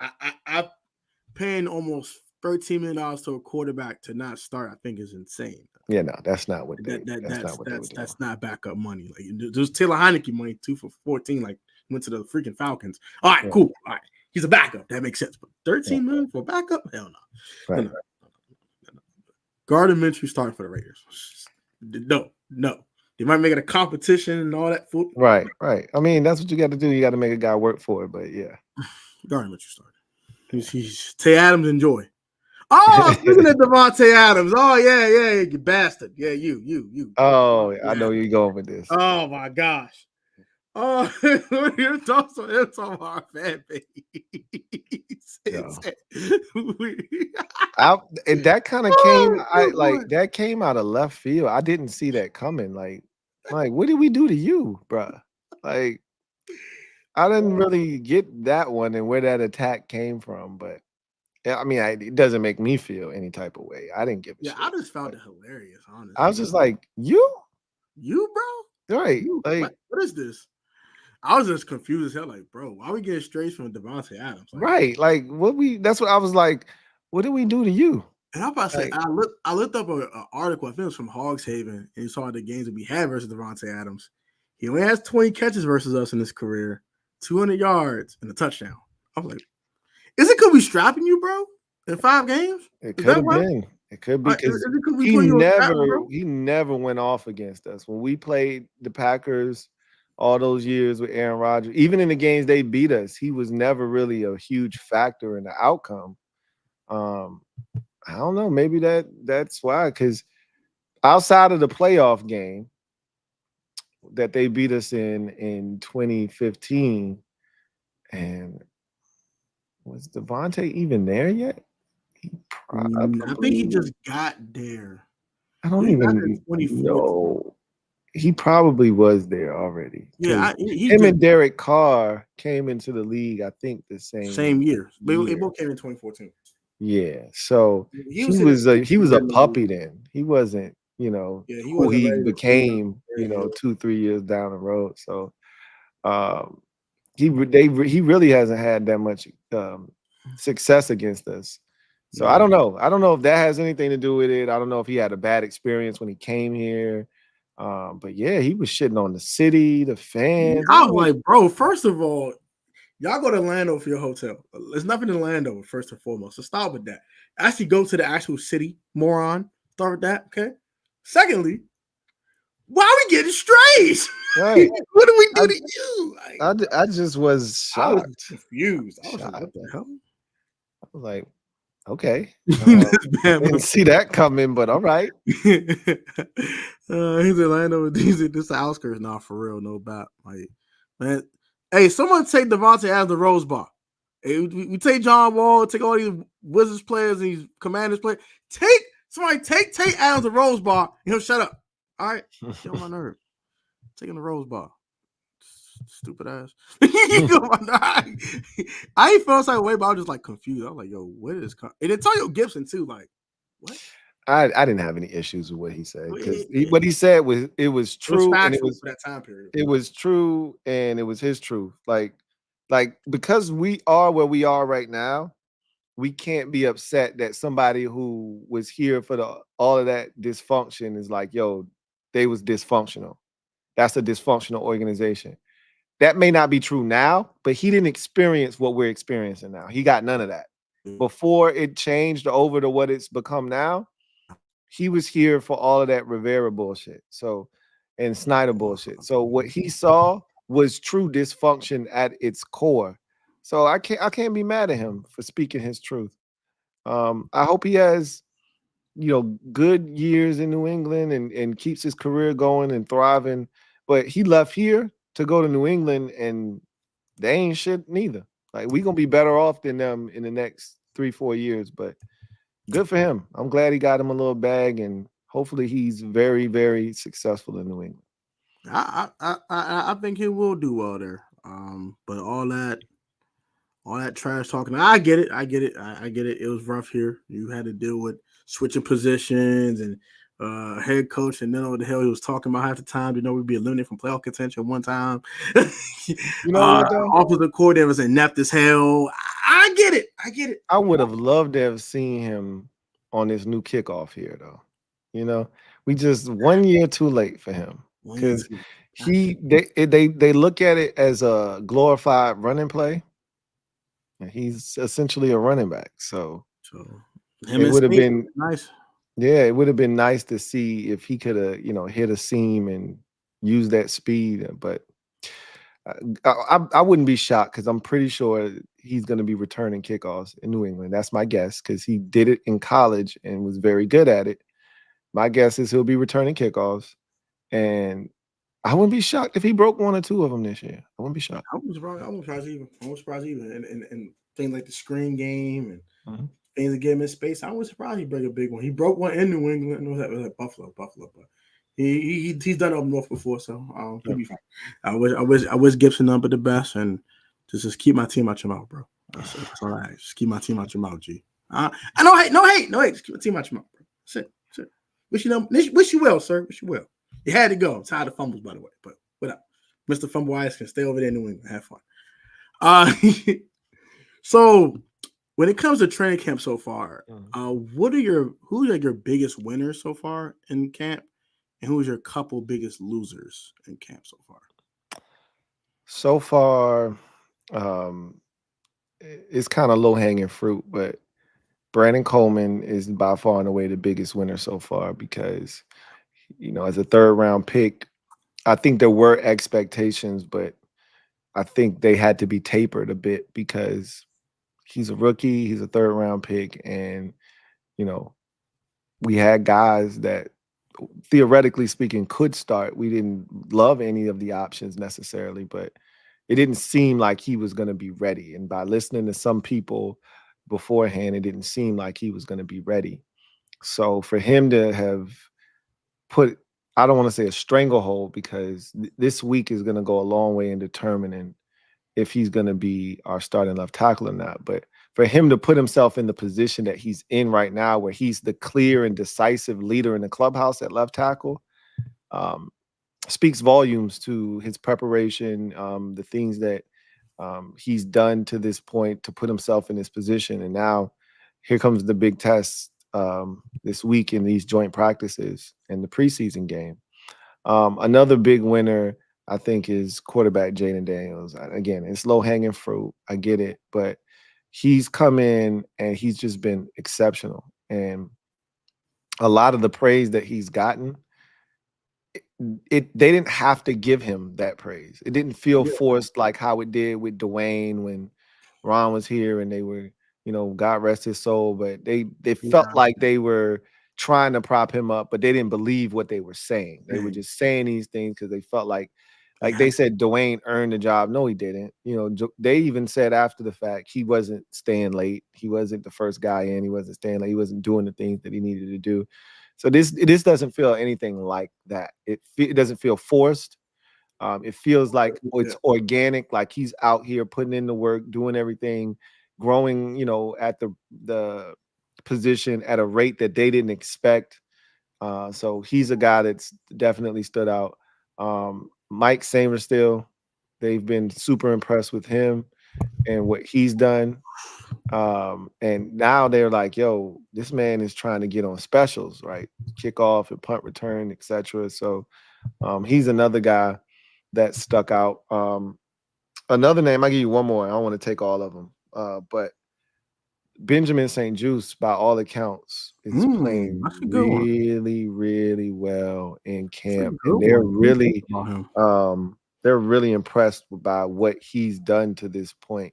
Raiders. I paying almost $13 million to a quarterback to not start, I think is insane. Yeah, no, that's not what that's not backup money. Like there's Taylor Heineke money 2 for 14, like went to the freaking Falcons. All right, cool. All right, he's a backup. That makes sense. But 13 million for a backup? Hell no. Right. No. Gardner Minshew starting for the Raiders. No. They might make it a competition and all that. Right. I mean, that's what you got to do. You got to make a guy work for it. But yeah, Gardner Minshew starting. He's Tay Adams, enjoy. Oh, speaking of Devontae Adams. Oh, yeah, you bastard. Yeah, you. Oh, I know you're going with this. Oh, my gosh. Oh, you're talking about our fan base. And that kind of came, that came out of left field. I didn't see that coming. Like, what did we do to you, bro? Like, I didn't really get that one and where that attack came from, but I mean, it doesn't make me feel any type of way. I didn't give a shit. I just found it hilarious, honestly. I was just like, you, bro? Right. Like, what is this? I was just confused as hell. Like, bro, why we getting strays from Devontae Adams? Like, right. Like, that's what I was like, what did we do to you? And I'm about to say, I looked up an article, I think it was from Hogs Haven, and saw the games that we had versus Devontae Adams. He only has 20 catches versus us in his career, 200 yards, and a touchdown. I was like, could we strapping you, bro, in 5 games? It could have been. It could be because he never went off against us. When we played the Packers all those years with Aaron Rodgers, even in the games they beat us, he was never really a huge factor in the outcome. I don't know. Maybe that's why, because outside of the playoff game that they beat us in 2015, and was Devontae even there yet? I think he just got there. I don't even know. He probably was there already. Yeah, him and Derek Carr came into the league, I think, the same year. They both came in 2014. Yeah, so he was a puppy then. He wasn't, who he became, 2-3 years down the road. So, he really hasn't had that much success against us. So I don't know. I don't know if that has anything to do with it. I don't know if he had a bad experience when he came here. But yeah, he was shitting on the city, the fans. I was like, bro, first of all, y'all go to Orlando for your hotel. There's nothing in Orlando, first and foremost. So start with that. Actually go to the actual city, moron. Start with that, okay? Secondly, why are we getting strays? Right. What do we do to you? I just was shocked. I was confused. I was like, what the hell? I was like, okay. Didn't see that coming, but all right. He's Orlando. This is the outskirts now, for real, no doubt. Like, man, hey, someone take Devontae out of the Rose Bar. Hey, we take John Wall, take all these Wizards players, these Commanders players. Take Tate out of the Rose Bar, and he'll shut up. All right, get on my nerve. Taking the Rose Bar. Stupid ass. I ain't felt like way, but I was just like confused. I was like, yo, what is and Antonio Gibson too? Like, what? I didn't have any issues with what he said, because what he said was true, and it was for that time period. It was true, and it was his truth. Like, Like, because we are where we are right now, we can't be upset that somebody who was here for all of that dysfunction is like, yo, they was dysfunctional. That's a dysfunctional organization. That may not be true now, but he didn't experience what we're experiencing now. He got none of that. Before it changed over to what it's become now, he was here for all of that Rivera bullshit. So, and Snyder bullshit. So what he saw was true dysfunction at its core. So I can't be mad at him for speaking his truth. I hope he has, good years in New England and keeps his career going and thriving. But he left here to go to New England, and they ain't shit neither. Like, we gonna be better off than them in the next 3-4 years. But good for him. I'm glad he got him a little bag, and hopefully he's very, very successful in New England. I think he will do well there. But all that trash talking, I get it. I get it. I get it. It was rough here. You had to deal with switching positions and head coach, and then what the hell he was talking about half the time. We'd be eliminated from playoff contention one time. You know what, though? Offensive coordinator was inept as hell. I get it. I get it. I would have loved to have seen him on this new kickoff here, though. We just 1 year too late for him, because they look at it as a glorified running play. And he's essentially a running back. So it would have been nice. Yeah, it would have been nice to see if he could have, hit a seam and use that speed. But I wouldn't be shocked, because I'm pretty sure he's going to be returning kickoffs in New England. That's my guess, because he did it in college and was very good at it. My guess is he'll be returning kickoffs, and I wouldn't be shocked if he broke one or two of them this year. I wouldn't be shocked. I was surprised even. And things like the screen game and things that get him in space. I was surprised he broke a big one. He broke one in New England. It was at Buffalo. But he's done it up north before, so he'll be fine. I wish Gibson nothing but the best, and just keep my team out your mouth, bro. That's all I ask. Just keep my team out your mouth, G. I no hate. Just keep my team out your mouth, bro. That's it. Wish you well, sir. Wish you well. You had to go. I'm tired of fumbles, by the way. But whatever. Mr. Fumble Wise can stay over there in New England. Have fun. So when it comes to training camp so far, who's your biggest winners so far in camp, and who's your couple biggest losers in camp so far? So far, it's kind of low hanging fruit, but Brandon Coleman is by far and away the biggest winner so far, because, as a third round pick, I think there were expectations, but I think they had to be tapered a bit, because he's a rookie, he's a third round pick, and, we had guys that, theoretically speaking, could start. We didn't love any of the options necessarily, but it didn't seem like he was going to be ready. And by listening to some people beforehand, it didn't seem like he was going to be ready. So for him to have put, I don't want to say a stranglehold, because this week is going to go a long way in determining if he's going to be our starting left tackle or not. But for him to put himself in the position that he's in right now, where he's the clear and decisive leader in the clubhouse at left tackle, speaks volumes to his preparation, the things that he's done to this point to put himself in this position. And now here comes the big test this week in these joint practices and the preseason game. Another big winner, I think, is quarterback Jaden Daniels. Again, it's low-hanging fruit. I get it. But he's come in and he's just been exceptional. And a lot of the praise that he's gotten, they didn't have to give him that praise. It didn't feel forced like how it did with Dwayne when Ron was here and they were, God rest his soul, but they felt like they were trying to prop him up, but they didn't believe what they were saying. They were just saying these things because they felt like they said Dwayne earned the job. No, he didn't. They even said after the fact he wasn't staying late. He wasn't the first guy in. He wasn't staying late. He wasn't doing the things that he needed to do. So this doesn't feel anything like that. It doesn't feel forced. It feels like it's organic, like he's out here putting in the work, doing everything, growing, at the position at a rate that they didn't expect. So he's a guy that's definitely stood out. Mike Samerstill, they've been super impressed with him. and what he's done. And now they're like, yo, this man is trying to get on specials, right? Kickoff and punt return, etc. So he's another guy that stuck out. Another name, I'll give you one more. I don't want to take all of them. But Benjamin St. Juice, by all accounts, is playing really, really well in camp. And they're really impressed by what he's done to this point.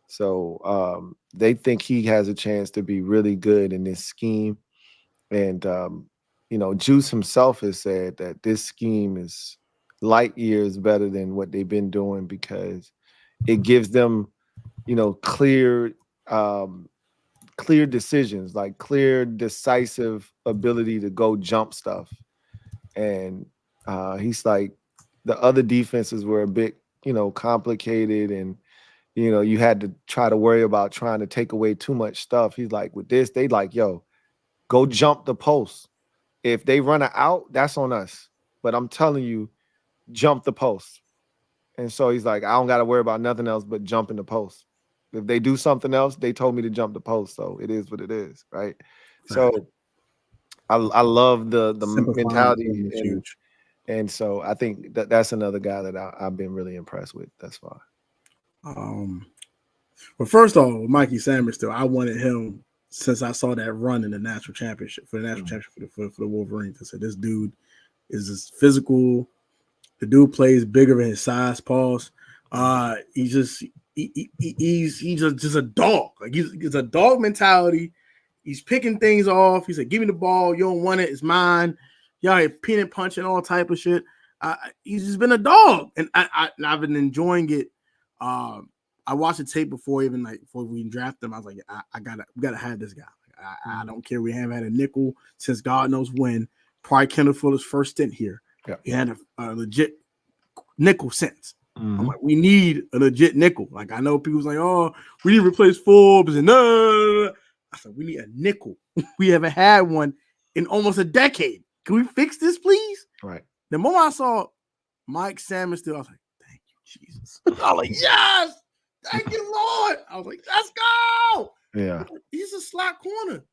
So they think he has a chance to be really good in this scheme. And, Juice himself has said that this scheme is light years better than what they've been doing because it gives them, clear decisions, like clear, decisive ability to go jump stuff. And he's like, the other defenses were a bit, complicated, and you had to try to worry about trying to take away too much stuff. He's like, with this, they like, yo, go jump the post. If they run it out, that's on us. But I'm telling you, jump the post. And so he's like, I don't got to worry about nothing else but jumping the post. If they do something else, they told me to jump the post. So it is what it is, right? So I love the mentality. And so I think that's another guy that I've been really impressed with thus far. Well, first off, Mikey Sanders, still, I wanted him since I saw that run in the national championship for the Wolverines. I said, this dude is just physical. The dude plays bigger than his size. Pause. He's just a dog. Like he's a dog mentality. He's picking things off. He said, "Give me the ball. You don't want it. It's mine." Y'all here peanut punching all type of shit. He's just been a dog, and I've been enjoying it. I watched the tape before we draft him. I was like, we gotta have this guy. I don't care. We haven't had a nickel since God knows when. Probably Kendall Fuller's first stint here. Yeah. He had a legit nickel since. Mm-hmm. I'm like, we need a legit nickel. Like, I know people's like, oh, we need to replace Forbes, and no. I said, we need a nickel. We haven't had one in almost a decade. Can we fix this, please? Right. The moment I saw Mike Salmon still, I was like, thank you, Jesus. I was like, yes, thank you, Lord. I was like, let's go. Yeah. He's a slot corner.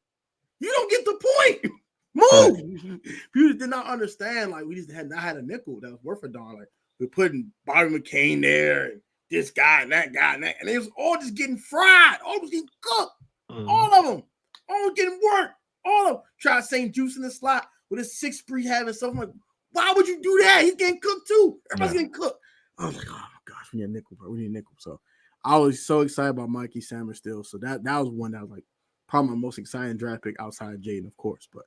You don't get the point. Move. People did not understand. Like, we just had not had a nickel that was worth a dollar. Like, we're putting Bobby McCain there, and this guy and that guy, and it was all just getting fried. All was getting cooked. Mm-hmm. All of them. All getting worked. All of them. Try St. Juice in the slot with his 6'3" having stuff. I'm like, why would you do that? He's getting cooked too. Everybody's getting cooked. I was like, oh my gosh, we need a nickel, bro. We need a nickel. So I was so excited about Mikey Sanders still. So that was one that was like probably my most exciting draft pick outside of Jaden, of course. But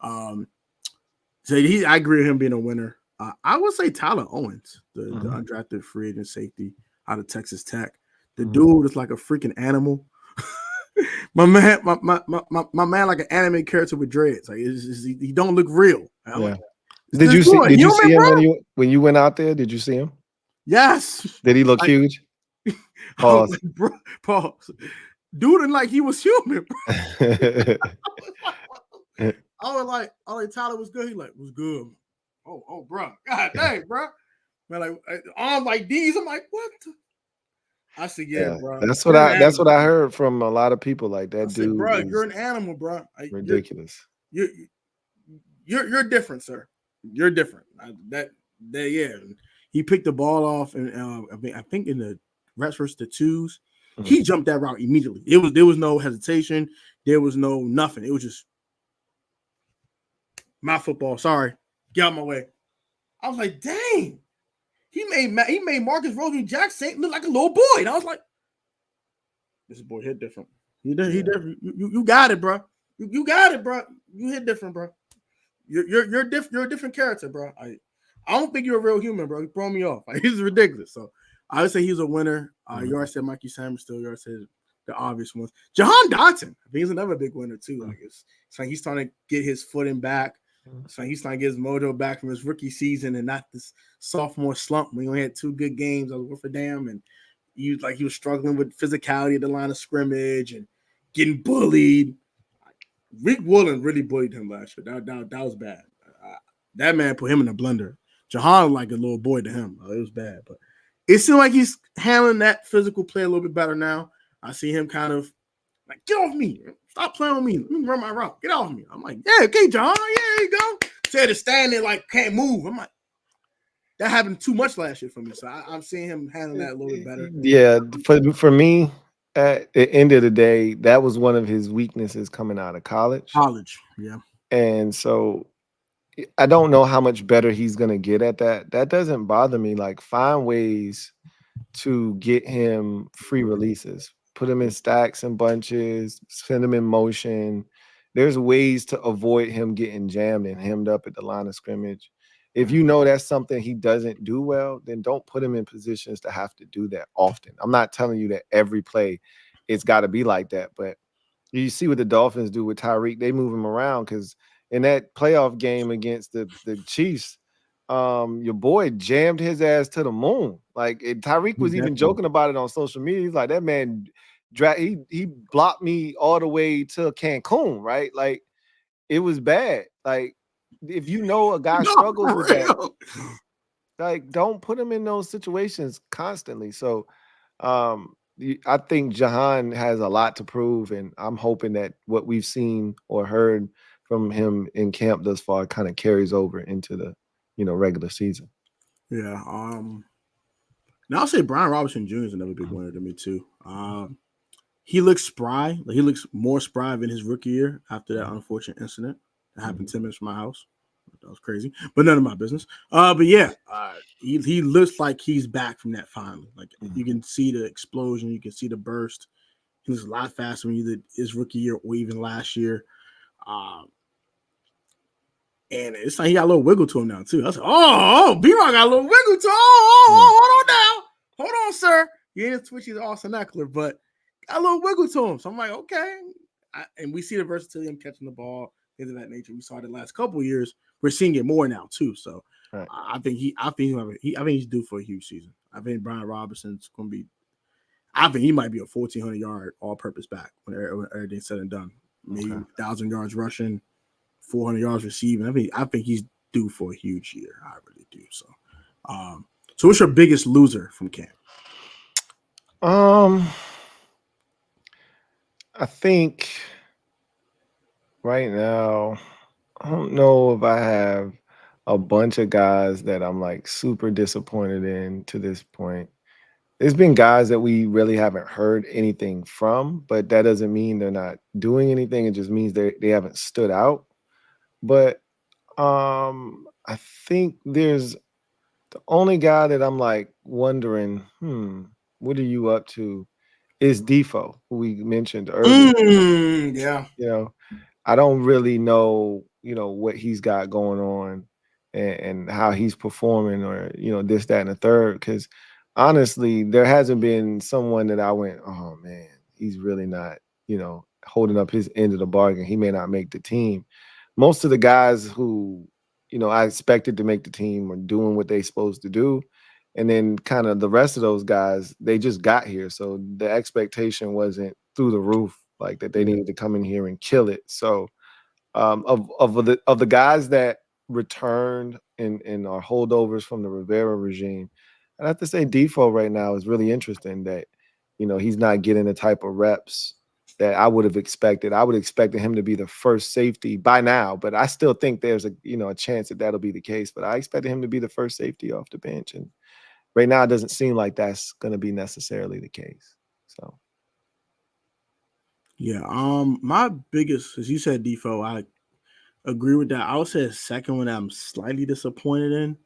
so I agree with him being a winner. I would say Tyler Owens, the undrafted free agent safety out of Texas Tech. The dude is like a freaking animal. my man, like an anime character with dreads. Like he don't look real. Like, did you see him when you went out there? Did you see him? Yes. Did he look huge? Pause. Pause. Dude, and like he was human. I was like, Tyler was good. He like, was good. Oh, bro. God dang, bro. Man, like arms like these. I'm like, what? I said, yeah, bro. That's what I heard from a lot of people. Like that dude. Bro, you're an animal, bro. Ridiculous. You're different, sir. You're different. Yeah. He picked the ball off, and I think in the reps versus the twos, he jumped that route immediately. There was no hesitation. There was no nothing. It was just my football. Sorry, get out my way. I was like, dang. He made Marcus Rosen Jackson look like a little boy. And I was like, this boy hit different. He different. You got it, bro. You got it, bro. You hit different, bro. You're different. You're a different character, bro. I don't think you're a real human, bro. You throw me off. Like, he's ridiculous. So I would say he's a winner. You already said Mikey Sanders still. You already said the obvious ones. Jahan Dotson, I think he's another big winner too. Like it's like he's trying to get his footing back. So he's trying to get his mojo back from his rookie season and not this sophomore slump. We only had 2 good games. I was worth a damn, and he was struggling with physicality at the line of scrimmage and getting bullied. Rick Woolen really bullied him last year. That was bad. That man put him in a blender. Jahan like a little boy to him. It was bad, but it seems like he's handling that physical play a little bit better now. I see him kind of like, get off me. Stop playing with me. Let me run my route. Get off me. I'm like, yeah, okay, John. Yeah, there you go. Said to stand there like can't move. I'm like, that happened too much last year for me. So I'm seeing him handling that a little bit better. Yeah, for me, at the end of the day, that was one of his weaknesses coming out of college. Yeah. And so I don't know how much better he's gonna get at that. That doesn't bother me. Like, find ways to get him free releases, put him in stacks and bunches, send him in motion. There's ways to avoid him getting jammed and hemmed up at the line of scrimmage. If you know that's something he doesn't do well, then don't put him in positions to have to do that often. I'm not telling you that every play it's got to be like that, but you see what the Dolphins do with Tyreek. They move him around because in that playoff game against the Chiefs, your boy jammed his ass to the moon. Like, Tyreek was even joking about it on social media. He's like, that man, he blocked me all the way to Cancun, right? Like, it was bad. Like, if you know a guy struggles with that, like, don't put him in those situations constantly. So, I think Jahan has a lot to prove, and I'm hoping that what we've seen or heard from him in camp thus far kind of carries over into the, regular season. Yeah. Now I'll say Brian Robinson Jr. is another big winner to me too. He looks spry. Like, he looks more spry than his rookie year after that unfortunate incident that happened 10 minutes from my house. That was crazy, but none of my business. But yeah, he looks like he's back from that finally. Like, you can see the explosion, you can see the burst. He was a lot faster when he did his rookie year or even last year. And it's like he got a little wiggle to him now too. I was like, oh, B-Rock got a little wiggle to him. Hold on now. Hold on, sir. He ain't as twitchy as Austin Eckler, but got a little wiggle to him. So I'm like, okay. And we see the versatility of him catching the ball, things of that nature. We saw it the last couple of years. We're seeing it more now too. So right. I think he's due for a huge season. I think Brian Robinson's going to be. I think he might be a 1,400-yard all-purpose back when everything's said and done. Maybe 1,000 yards rushing, 400 yards receiving. I think he's due for a huge year. I really do. So, so what's your biggest loser from camp? I think right now, I don't know if I have a bunch of guys that I'm like super disappointed in to this point. There's been guys that we really haven't heard anything from, but that doesn't mean they're not doing anything. It just means they haven't stood out. But I think there's the only guy that I'm like wondering, what are you up to? Is Defoe, who we mentioned earlier. Yeah. I don't really know, what he's got going on and how he's performing or, this, that, and the third. Because honestly, there hasn't been someone that I went, oh man, he's really not, holding up his end of the bargain. He may not make the team. Most of the guys who, I expected to make the team are doing what they're supposed to do. And then kind of the rest of those guys, they just got here. So the expectation wasn't through the roof, like that they needed to come in here and kill it. So of the guys that returned and are holdovers from the Rivera regime, I'd have to say Defoe right now is really interesting that, he's not getting the type of reps that I would have expected. I would have expected him to be the first safety by now, but I still think there's a chance that that'll be the case. But I expected him to be the first safety off the bench, and right now it doesn't seem like that's going to be necessarily the case. So, yeah. My biggest, as you said, Defoe, I agree with that. I would say a second one I'm slightly disappointed in.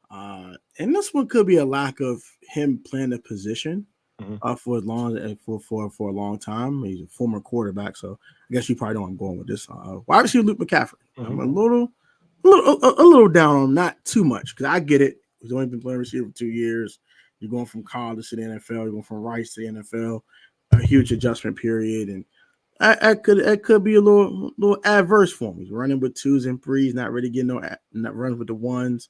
And this one could be a lack of him playing the position for as long for a long time. He's a former quarterback, so I guess you probably know where I'm going with this. Wide receiver Luke McCaffrey. I'm a little down on him, not too much, because I get it. He's only been playing receiver for 2 years. You're going from college to the NFL. You're going from Rice to the NFL. A huge adjustment period, and it could be a little adverse for him. He's running with twos and threes, not really getting not running with the ones.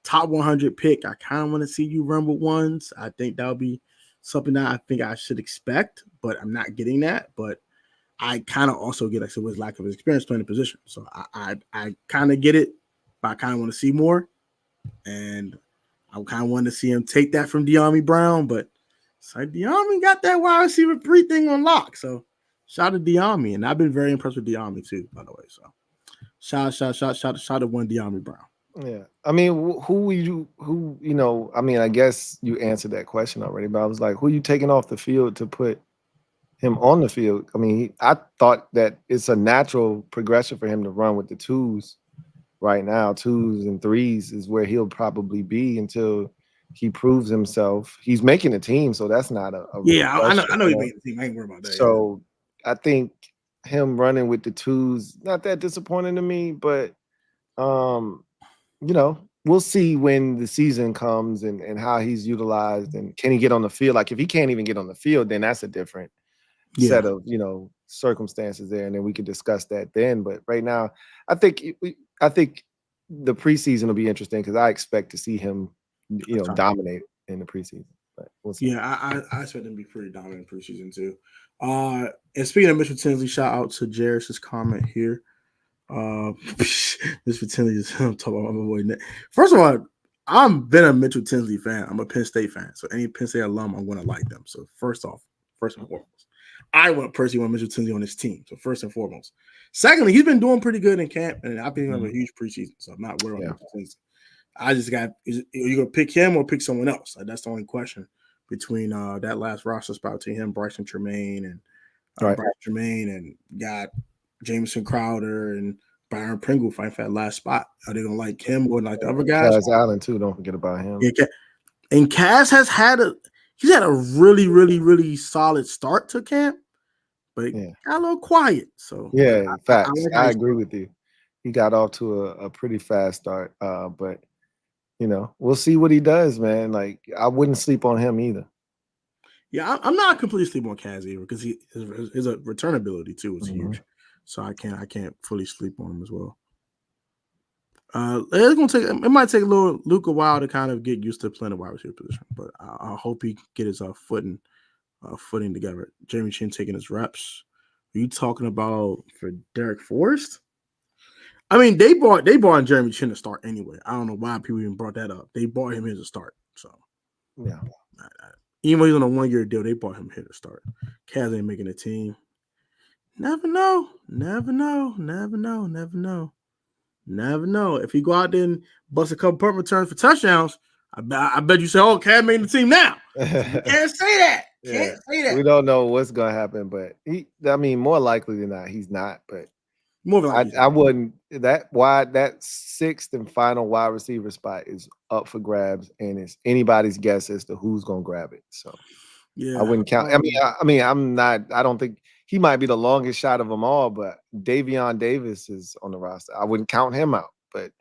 Top 100 pick. I kind of want to see you run with ones. I think that'll be something that I think I should expect, but I'm not getting that. But I kind of also get, like I said, with lack of experience playing the position. So I kind of get it, but I kind of want to see more. And I kind of wanted to see him take that from De'Ami Brown, but it's like De'Ami got that wide receiver 3 thing on lock. So shout out to De'Ami, and I've been very impressed with De'Ami too, by the way. So shout out one De'Ami Brown. Yeah, I mean, I mean, I guess you answered that question already, but I was like, who you taking off the field to put him on the field? I mean, I thought that it's a natural progression for him to run with the twos right now. 2s and 3s is where he'll probably be until he proves himself. He's making the team, so that's not a yeah. I know he's making the team. I ain't worried about that. So I think him running with the 2s not that disappointing to me, but we'll see when the season comes and how he's utilized and can he get on the field. Like if he can't even get on the field, then that's a different set of circumstances there, and then we can discuss that then. But right now, I think the preseason will be interesting because I expect to see him, dominate in the preseason. But we'll see. Yeah, I expect him to be pretty dominant in preseason too. And speaking of Mitchell Tinsley, shout out to Jairus's comment here. Mitchell Tinsley is talking about my boy Nick. First of all, I'm been a Mitchell Tinsley fan. I'm a Penn State fan, so any Penn State alum, I'm going to like them. So first and foremost, I personally want Mitchell Tinsley on this team. So first and foremost. Secondly, he's been doing pretty good in camp, and I think he's have a huge preseason. So I'm not worried about Mitchell Tinsley. I just got, are you going to pick him or pick someone else? Like, that's the only question between that last roster spot between him, Bryson Tremaine, and got Jamison Crowder and Byron Pringle fighting for that last spot. Are they going to like him or like the other guys? Kaz Allen, too. Don't forget about him. Yeah, and Kaz had a really, really, really solid start to camp, but it got a little quiet. So yeah, facts. I agree with you. He got off to a pretty fast start, but we'll see what he does, man. Like I wouldn't sleep on him either. Yeah, I'm not completely sleep on Kaz either because his return ability too is huge. So I can't fully sleep on him as well. It might take Luke a while to kind of get used to playing the wide receiver position, but I hope he get his footing together. Jamie Chin taking his reps. Are you talking about for Derek Forrest? I mean, they bought Jeremy Chin to start anyway. I don't know why people even brought that up. They bought him here to start. So yeah, even though he's on a 1-year deal, they bought him here to start. Kaz ain't making a team. Never know. If he go out there and bust a couple punt returns for touchdowns, I bet you say, "Oh, Kaz made the team now." You can't say that. Can't say that. We don't know what's gonna happen, but more likely than not, he's not. But more likely, I wouldn't. That sixth and final wide receiver spot is up for grabs, and it's anybody's guess as to who's gonna grab it. So yeah, I wouldn't count. I'm not. I don't think he might be the longest shot of them all, but Jamin Davis is on the roster. I wouldn't count him out, but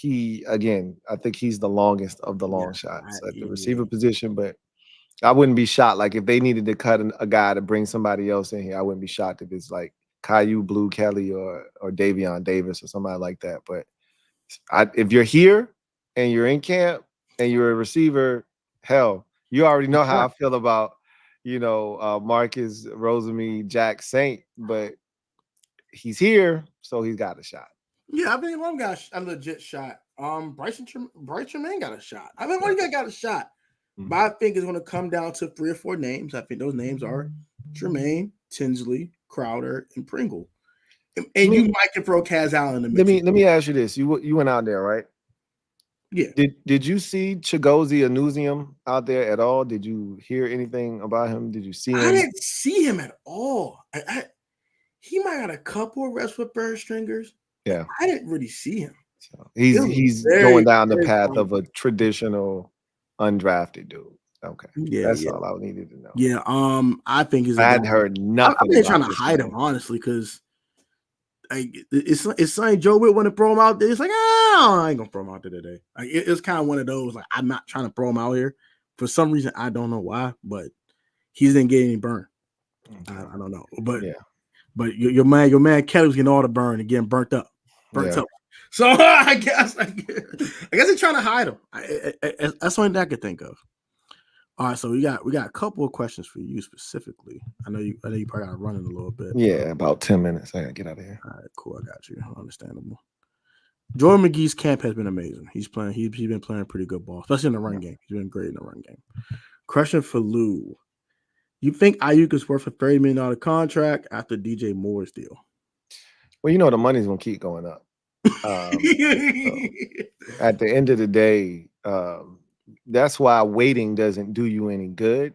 I think he's the longest of the long shots at the receiver position. But I wouldn't be shocked. Like if they needed to cut a guy to bring somebody else in here, I wouldn't be shocked if it's like Caillou Blue Kelly or Jamin Davis or somebody like that. But if you're here and you're in camp and you're a receiver, hell, you already know how I feel about Marcus Rosemy, Jack Saint, but he's here, so he's got a shot. Yeah, I think one got a legit shot. Bryce Tremaine got a shot. I think one guy got a shot. But I think it's going to come down to 3 or 4 names. I think those names are Tremaine, Tinsley, Crowder, and Pringle. And you might can throw Kaz Allen in the mix. Let me ask you this: you went out there, right? Yeah. Did you see Chigozie Anuzium out there at all? Did you hear anything about him? Did you see him? I didn't see him at all. He might have had a couple of reps with bird stringers. Yeah. I didn't really see him. So he's going down the path of a traditional undrafted dude. Okay. Yeah. That's all I needed to know. Yeah. I think I hadn't heard nothing. I've been trying to hide him, honestly, because it's something Joe Witt want to throw him out there. It's like, I ain't gonna throw him out there today. Like it's kind of one of those, like, I'm not trying to throw him out here. For some reason, I don't know why, but he didn't get any burn. Okay. I don't know. But but your man Kelly was getting all the burn and getting burnt up. So I guess they're trying to hide him. That's the only thing I could think of. All right, so we got a couple of questions for you specifically. I know you probably got to run in a little bit. Yeah, about 10 minutes. I gotta get out of here. All right, cool. I got you. Understandable. Jordan McGee's camp has been amazing. He's playing. He's been playing pretty good ball, especially in the run game. He's been great in the run game. Question for Lou: you think Ayuk is worth a $30 million contract after DJ Moore's deal? Well, you know the money's gonna keep going up. So at the end of the day, that's why waiting doesn't do you any good,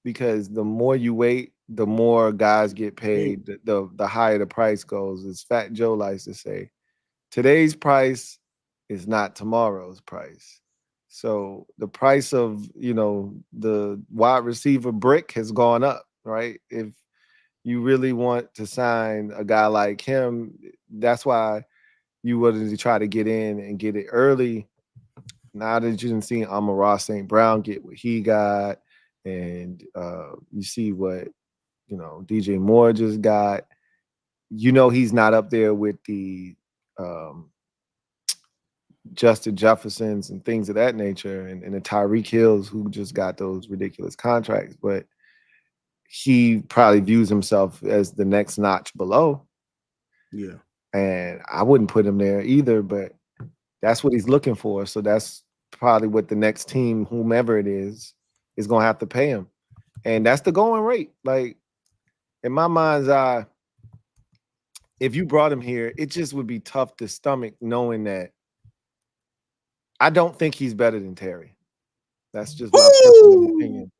because the more you wait, the more guys get paid, the higher the price goes. As Fat Joe likes to say, today's price is not tomorrow's price. So the price of, the wide receiver brick has gone up, right? If you really want to sign a guy like him, that's why you wanted to try to get in and get it early. Now that you didn't see Amon-Ra St. Brown get what he got, and you see what DJ Moore just got, he's not up there with the Justin Jeffersons and things of that nature, and the Tyreek Hills who just got those ridiculous contracts, but he probably views himself as the next notch below. Yeah. And I wouldn't put him there either, but that's what he's looking for. So that's probably what the next team, whomever it is going to have to pay him. And that's the going rate. Like, in my mind's eye, if you brought him here, it just would be tough to stomach knowing that I don't think he's better than Terry. That's just my personal opinion.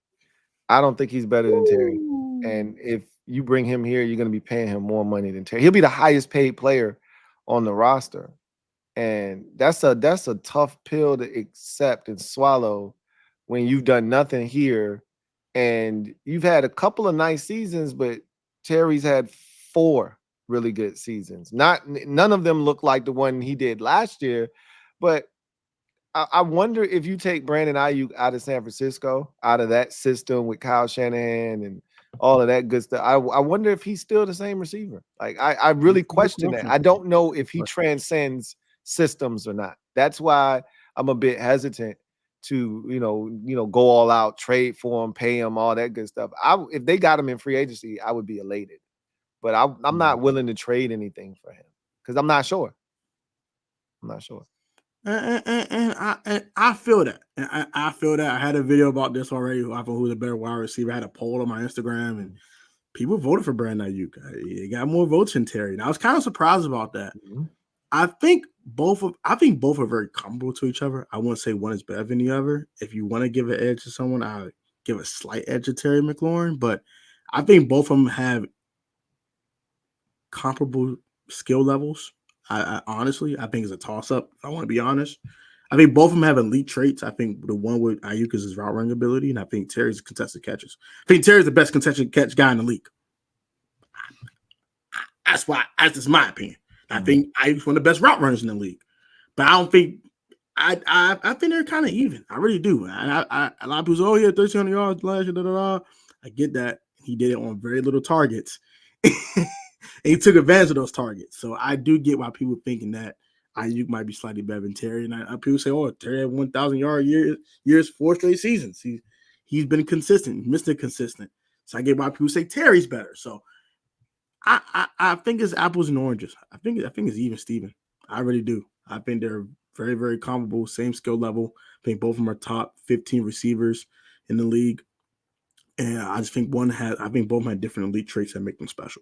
I don't think he's better than Terry. And if you bring him here, you're going to be paying him more money than Terry. He'll be the highest paid player on the roster. And that's a tough pill to accept and swallow when you've done nothing here. And you've had a couple of nice seasons, but Terry's had 4 really good seasons. None of them look like the one he did last year, but I wonder if you take Brandon Ayuk out of San Francisco, out of that system with Kyle Shanahan and all of that good stuff, I wonder if he's still the same receiver. Like, I really question that. I don't know if he transcends systems or not. That's why I'm a bit hesitant to, go all out, trade for him, pay him, all that good stuff. If they got him in free agency, I would be elated. But I'm not willing to trade anything for him because I'm not sure. And I feel that. And I feel that. I had a video about this already. I thought who's a better wide receiver. I had a poll on my Instagram, and people voted for Brandon Ayuk. He got more votes than Terry. And I was kind of surprised about that. Mm-hmm. I think both are very comparable to each other. I wouldn't say one is better than the other. If you want to give an edge to someone, I would give a slight edge to Terry McLaurin. But I think both of them have comparable skill levels. I honestly, I think it's a toss-up. I want to be honest. I think both of them have elite traits. I think the one with Ayuk is his route running ability, and I think Terry's contested catches. I think Terry's the best contested catch guy in the league. That's just my opinion. I think Ayuk's one of the best route runners in the league. But I don't think I think they're kind of even. I really do. And a lot of people say, "Oh, he had 1,300 yards last year." I get that. He did it on very little targets. And he took advantage of those targets. So I do get why people thinking that Ayuk might be slightly better than Terry. And people say, "Oh, Terry had 1,000-yard years 4 straight seasons. He's been consistent, Mr. Consistent." So I get why people say Terry's better. So I think it's apples and oranges. I think it's even Steven. I really do. I think they're very, very comparable, same skill level. I think both of them are top 15 receivers in the league. And I just think both of them have different elite traits that make them special.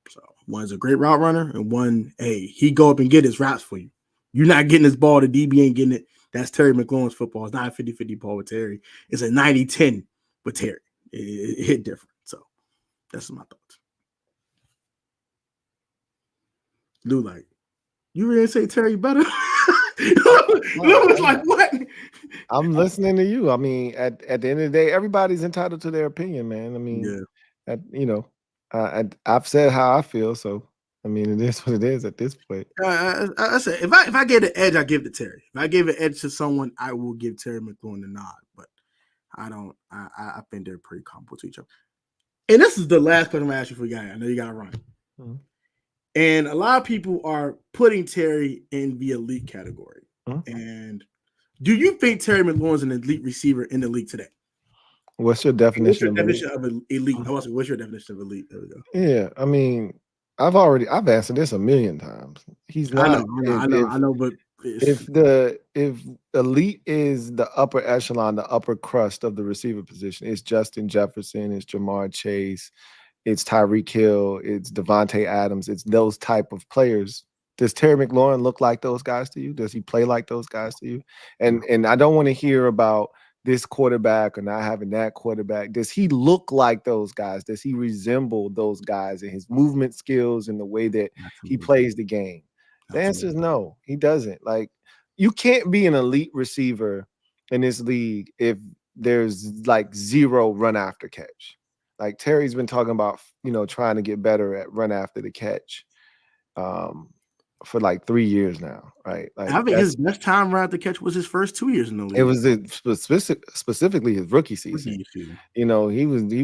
So one's a great route runner, and one, hey, he go up and get his routes for you. You're not getting this ball, the DB ain't getting it. That's Terry McLaurin's football. It's not a 50-50 ball with Terry. It's a 90-10 with Terry. It hit different. So that's my thoughts. Lou, like, you really say Terry better? Lou was like, what? I'm listening to you. I mean, at the end of the day, everybody's entitled to their opinion, man. I mean, I've said how I feel, so I mean, it is what it is at this point. I said if I gave the edge, I give it to Terry. If I gave an edge to someone, I will give Terry McLaurin the nod. But I don't. I think they're pretty comparable to each other. And this is the last question I'm gonna ask you for you guys. I know you gotta run. Mm-hmm. And a lot of people are putting Terry in the elite category. Mm-hmm. And do you think Terry McLaurin's an elite receiver in the league today? What's your definition of elite? What's your definition of elite? There we go. Yeah, I mean, I've answered this a million times. He's not. I know, but if elite is the upper echelon, the upper crust of the receiver position, it's Justin Jefferson, it's Jamar Chase, it's Tyreek Hill, it's Devontae Adams, it's those type of players. Does Terry McLaurin look like those guys to you? Does he play like those guys to you? And I don't want to hear about this quarterback or not having that quarterback. Does he look like those guys? Does he resemble those guys in his movement skills and the way that he plays the game? The answer is no, he doesn't. Like, you can't be an elite receiver in this league if there's like zero run after catch. Like, Terry's been talking about, trying to get better at run after the catch for like 3 years now, right? Like, I think his best time run after catch was his first 2 years in the league. It was specifically his rookie season. He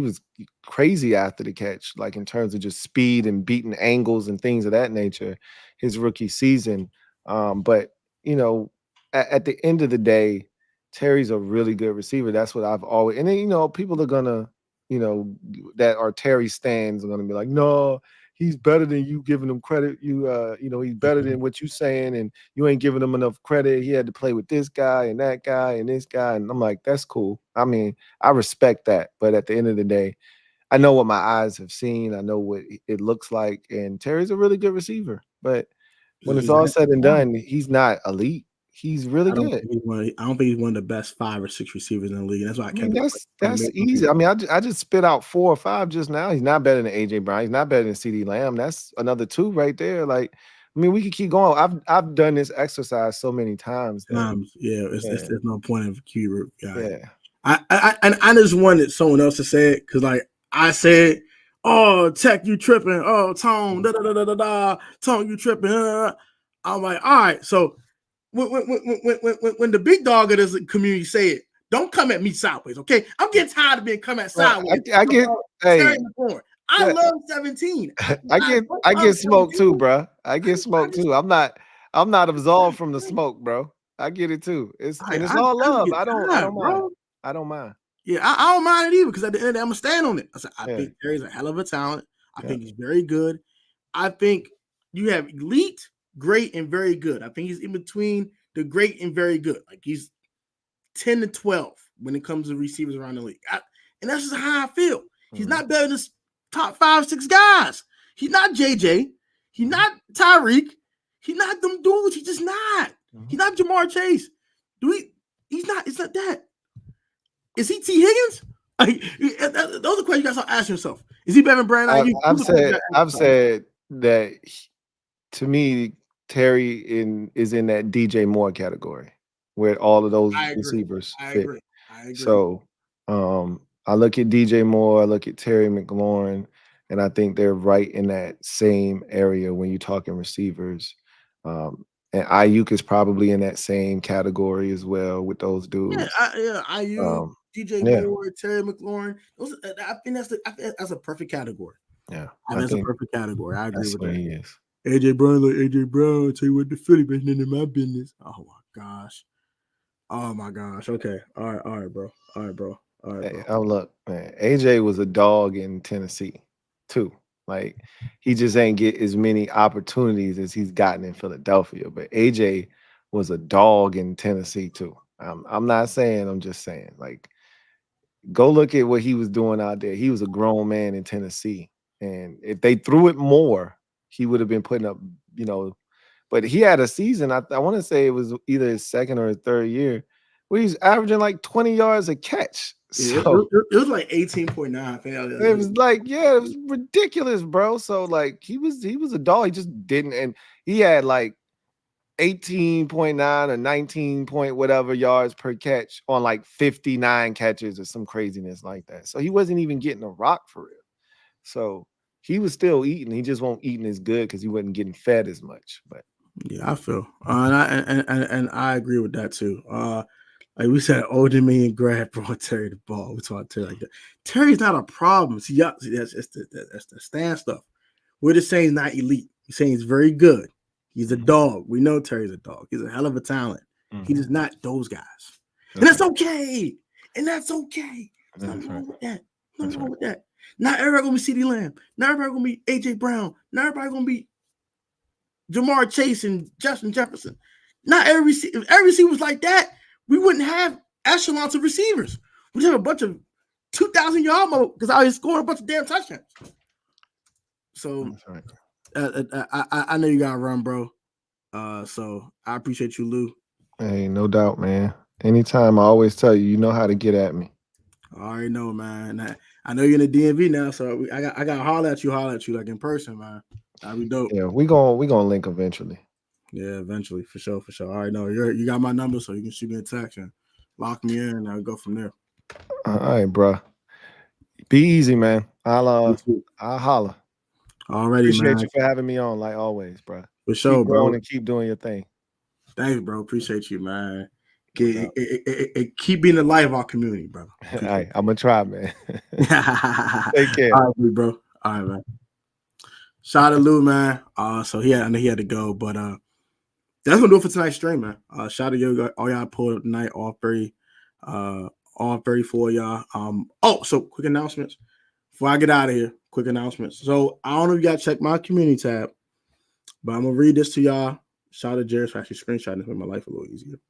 was crazy after the catch, like in terms of just speed and beating angles and things of that nature, his rookie season. But at the end of the day, Terry's a really good receiver. That's what I've always. And then people are gonna, that are Terry stands are gonna be like, no, he's better than you giving him credit. He's better than what you saying, and you ain't giving him enough credit. He had to play with this guy and that guy and this guy. And I'm like, that's cool. I mean, I respect that. But at the end of the day, I know what my eyes have seen. I know what it looks like. And Terry's a really good receiver. But when it's all said and done, he's not elite. He's really good. I don't think he's one of the best 5 or 6 receivers in the league. That's why that's easy. I mean, I just spit out 4 or 5 just now. He's not better than AJ Brown. He's not better than CeeDee Lamb. That's another 2 right there. Like, I mean, we could keep going. I've done this exercise so many times. There's no point of Q guy. Yeah. I just wanted someone else to say it because, like, I said, "Oh, Tech, you tripping? Oh, Tone, Tone, you tripping?" I'm like, all right, so. When the big dog of this community say it, don't come at me sideways, okay? I'm getting tired of being come at sideways. I get, hey, I love 17. I get smoked too, bro. I get smoked too. I'm not absolved from the smoke, bro. I get it too. It's all love. I don't mind. I don't mind. Yeah, I don't mind it either because at the end of the day, I'm gonna stand on it. I said, I think Terry's a hell of a talent. I think he's very good. I think you have elite, great, and very good. I think he's in between the great and very good. Like, he's 10 to 12 when it comes to receivers around the league. And that's just how I feel. He's not better than top 5, 6 guys. He's not JJ. He's not Tyreek. He's not them dudes. He's just not. He's not Jamar Chase. He's not. It's not that. Is he T. Higgins? Like, those are questions you guys to ask yourself. Is he better than Brandon? I've said that. To me, Terry is in that DJ Moore category where all of those receivers fit. I agree. So I look at DJ Moore, I look at Terry McLaurin, and I think they're right in that same area when you're talking receivers. And Ayuk is probably in that same category as well with those dudes. Ayuk, DJ Moore, Terry McLaurin. I think that's a perfect category. Yeah, that's a perfect category. I agree with that. He is. AJ Brown, like AJ Brown, I'll tell you what, the Philly been into my business. Oh my gosh. Okay. All right, bro. Hey, look, man, AJ was a dog in Tennessee too. Like, he just ain't get as many opportunities as he's gotten in Philadelphia. But AJ was a dog in Tennessee too. I'm not saying, I'm just saying, like, go look at what he was doing out there. He was a grown man in Tennessee. And if they threw it more, he would have been putting up, but he had a season. I want to say it was either his second or his third year where he's averaging like 20 yards a catch. So it was like 18.9. It was like, it was ridiculous, bro. So, like, he was a dog. He just didn't, and he had like 18.9 or 19 point whatever yards per catch on like 59 catches or some craziness like that. So he wasn't even getting a rock for real. So he was still eating. He just won't eating as good because he wasn't getting fed as much. But yeah, I feel, and I agree with that too. Like we said, older man grab brought Terry the ball. We talk Terry like that. Terry's not a problem. See, that's the stand stuff. We're just saying he's not elite. He's saying he's very good. He's a dog. We know Terry's a dog. He's a hell of a talent. He's just not those guys, and that's okay. And that's okay. Nothing wrong with that. Nothing wrong with that. Not everybody gonna be CeeDee Lamb. Not everybody gonna be AJ Brown. Not everybody gonna be Jamar Chase and Justin Jefferson. Not every if every receiver was like that, we wouldn't have echelons of receivers. We just have a bunch of 2,000-yard mode because I was scoring a bunch of damn touchdowns. So right. I know you gotta run, bro. So I appreciate you, Lou. Hey, no doubt, man. Anytime, I always tell you, you know how to get at me. I already know, man. I know you're in the DMV now, so I got to holler at you like in person, man. That'd be dope. Yeah, we gonna link eventually. Yeah, eventually, for sure. All right, no, you got my number, so you can shoot me a text and lock me in, and I'll go from there. All right, bro. Be easy, man. I'll holler. Already, appreciate man. you for having me on, like always, bro. For sure, keep bro. And keep doing your thing. Thanks, bro. Appreciate you, man. Keep being the light of our community, brother. All right, I'm gonna try, man. Take care. All right, bro. All right, man. Shout out to Lou, man. So I know he had to go, but that's gonna do it for tonight's stream, man. Shout out to all y'all pulled up tonight, all 34 y'all. So quick announcements before I get out of here. Quick announcements. So I don't know if you gotta check my community tab, but I'm gonna read this to y'all. Shout out to Jared for actually screenshotting to make my life a little easier.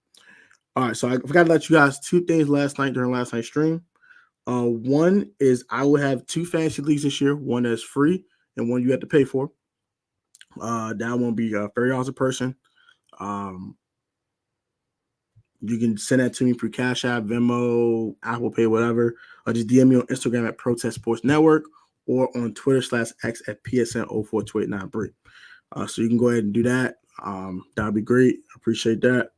All right, so I forgot to let you guys 2 things last night during last night's stream. One is I will have 2 fantasy leagues this year. One that's free and one you have to pay for. That won't be $30 a person. You can send that to me through Cash App, Venmo, Apple Pay, whatever. Or just DM me on Instagram at Protest Sports Network or on Twitter/X at PSN042893. So you can go ahead and do that. That'd be great. Appreciate that.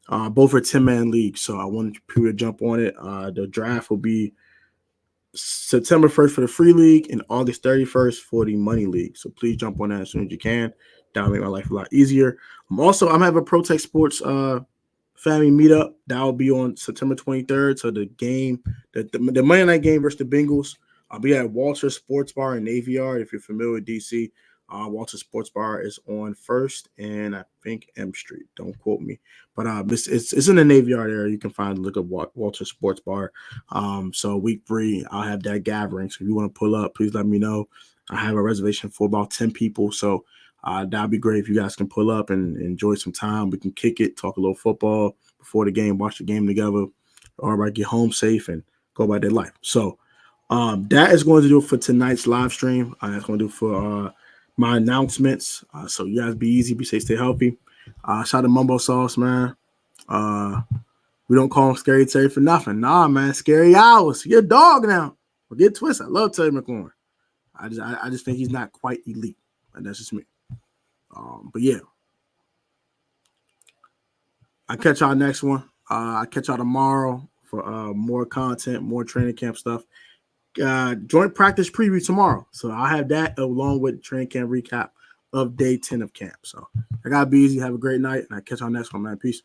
Both are 10-man leagues, so I wanted people to jump on it. The draft will be September 1st for the free league and August 31st for the money league. So please jump on that as soon as you can. That'll make my life a lot easier. I'm having a Protect Sports family meetup. That will be on September 23rd. So the game, the Monday night game versus the Bengals, I'll be at Walter Sports Bar in Navy Yard. If you're familiar with DC, Walter Sports Bar is on 1st and I think M Street. Don't quote me, but it's in the Navy Yard area. You can look up Walter Sports Bar. So week 3, I'll have that gathering. So if you want to pull up, please let me know. I have a reservation for about 10 people. So that'd be great if you guys can pull up and enjoy some time. We can kick it, talk a little football before the game, watch the game together, or everybody get home safe and go about their life. So that is going to do it for tonight's live stream. That's going to do it for my announcements. So you guys be easy, be safe, stay healthy. Shout out to Mumbo Sauce, man. We don't call him Scary Terry for nothing. Nah, man, Scary Hours. You're a dog now. Well, get twisted. I love Terry McLaurin. I just think he's not quite elite. And that's just me. But yeah. I'll catch y'all next one. I'll catch y'all tomorrow for more content, more training camp stuff. Joint practice preview tomorrow. So I'll have that along with training camp recap of day 10 of camp. So I gotta be easy. Have a great night, and I'll catch y'all next one, man. Peace.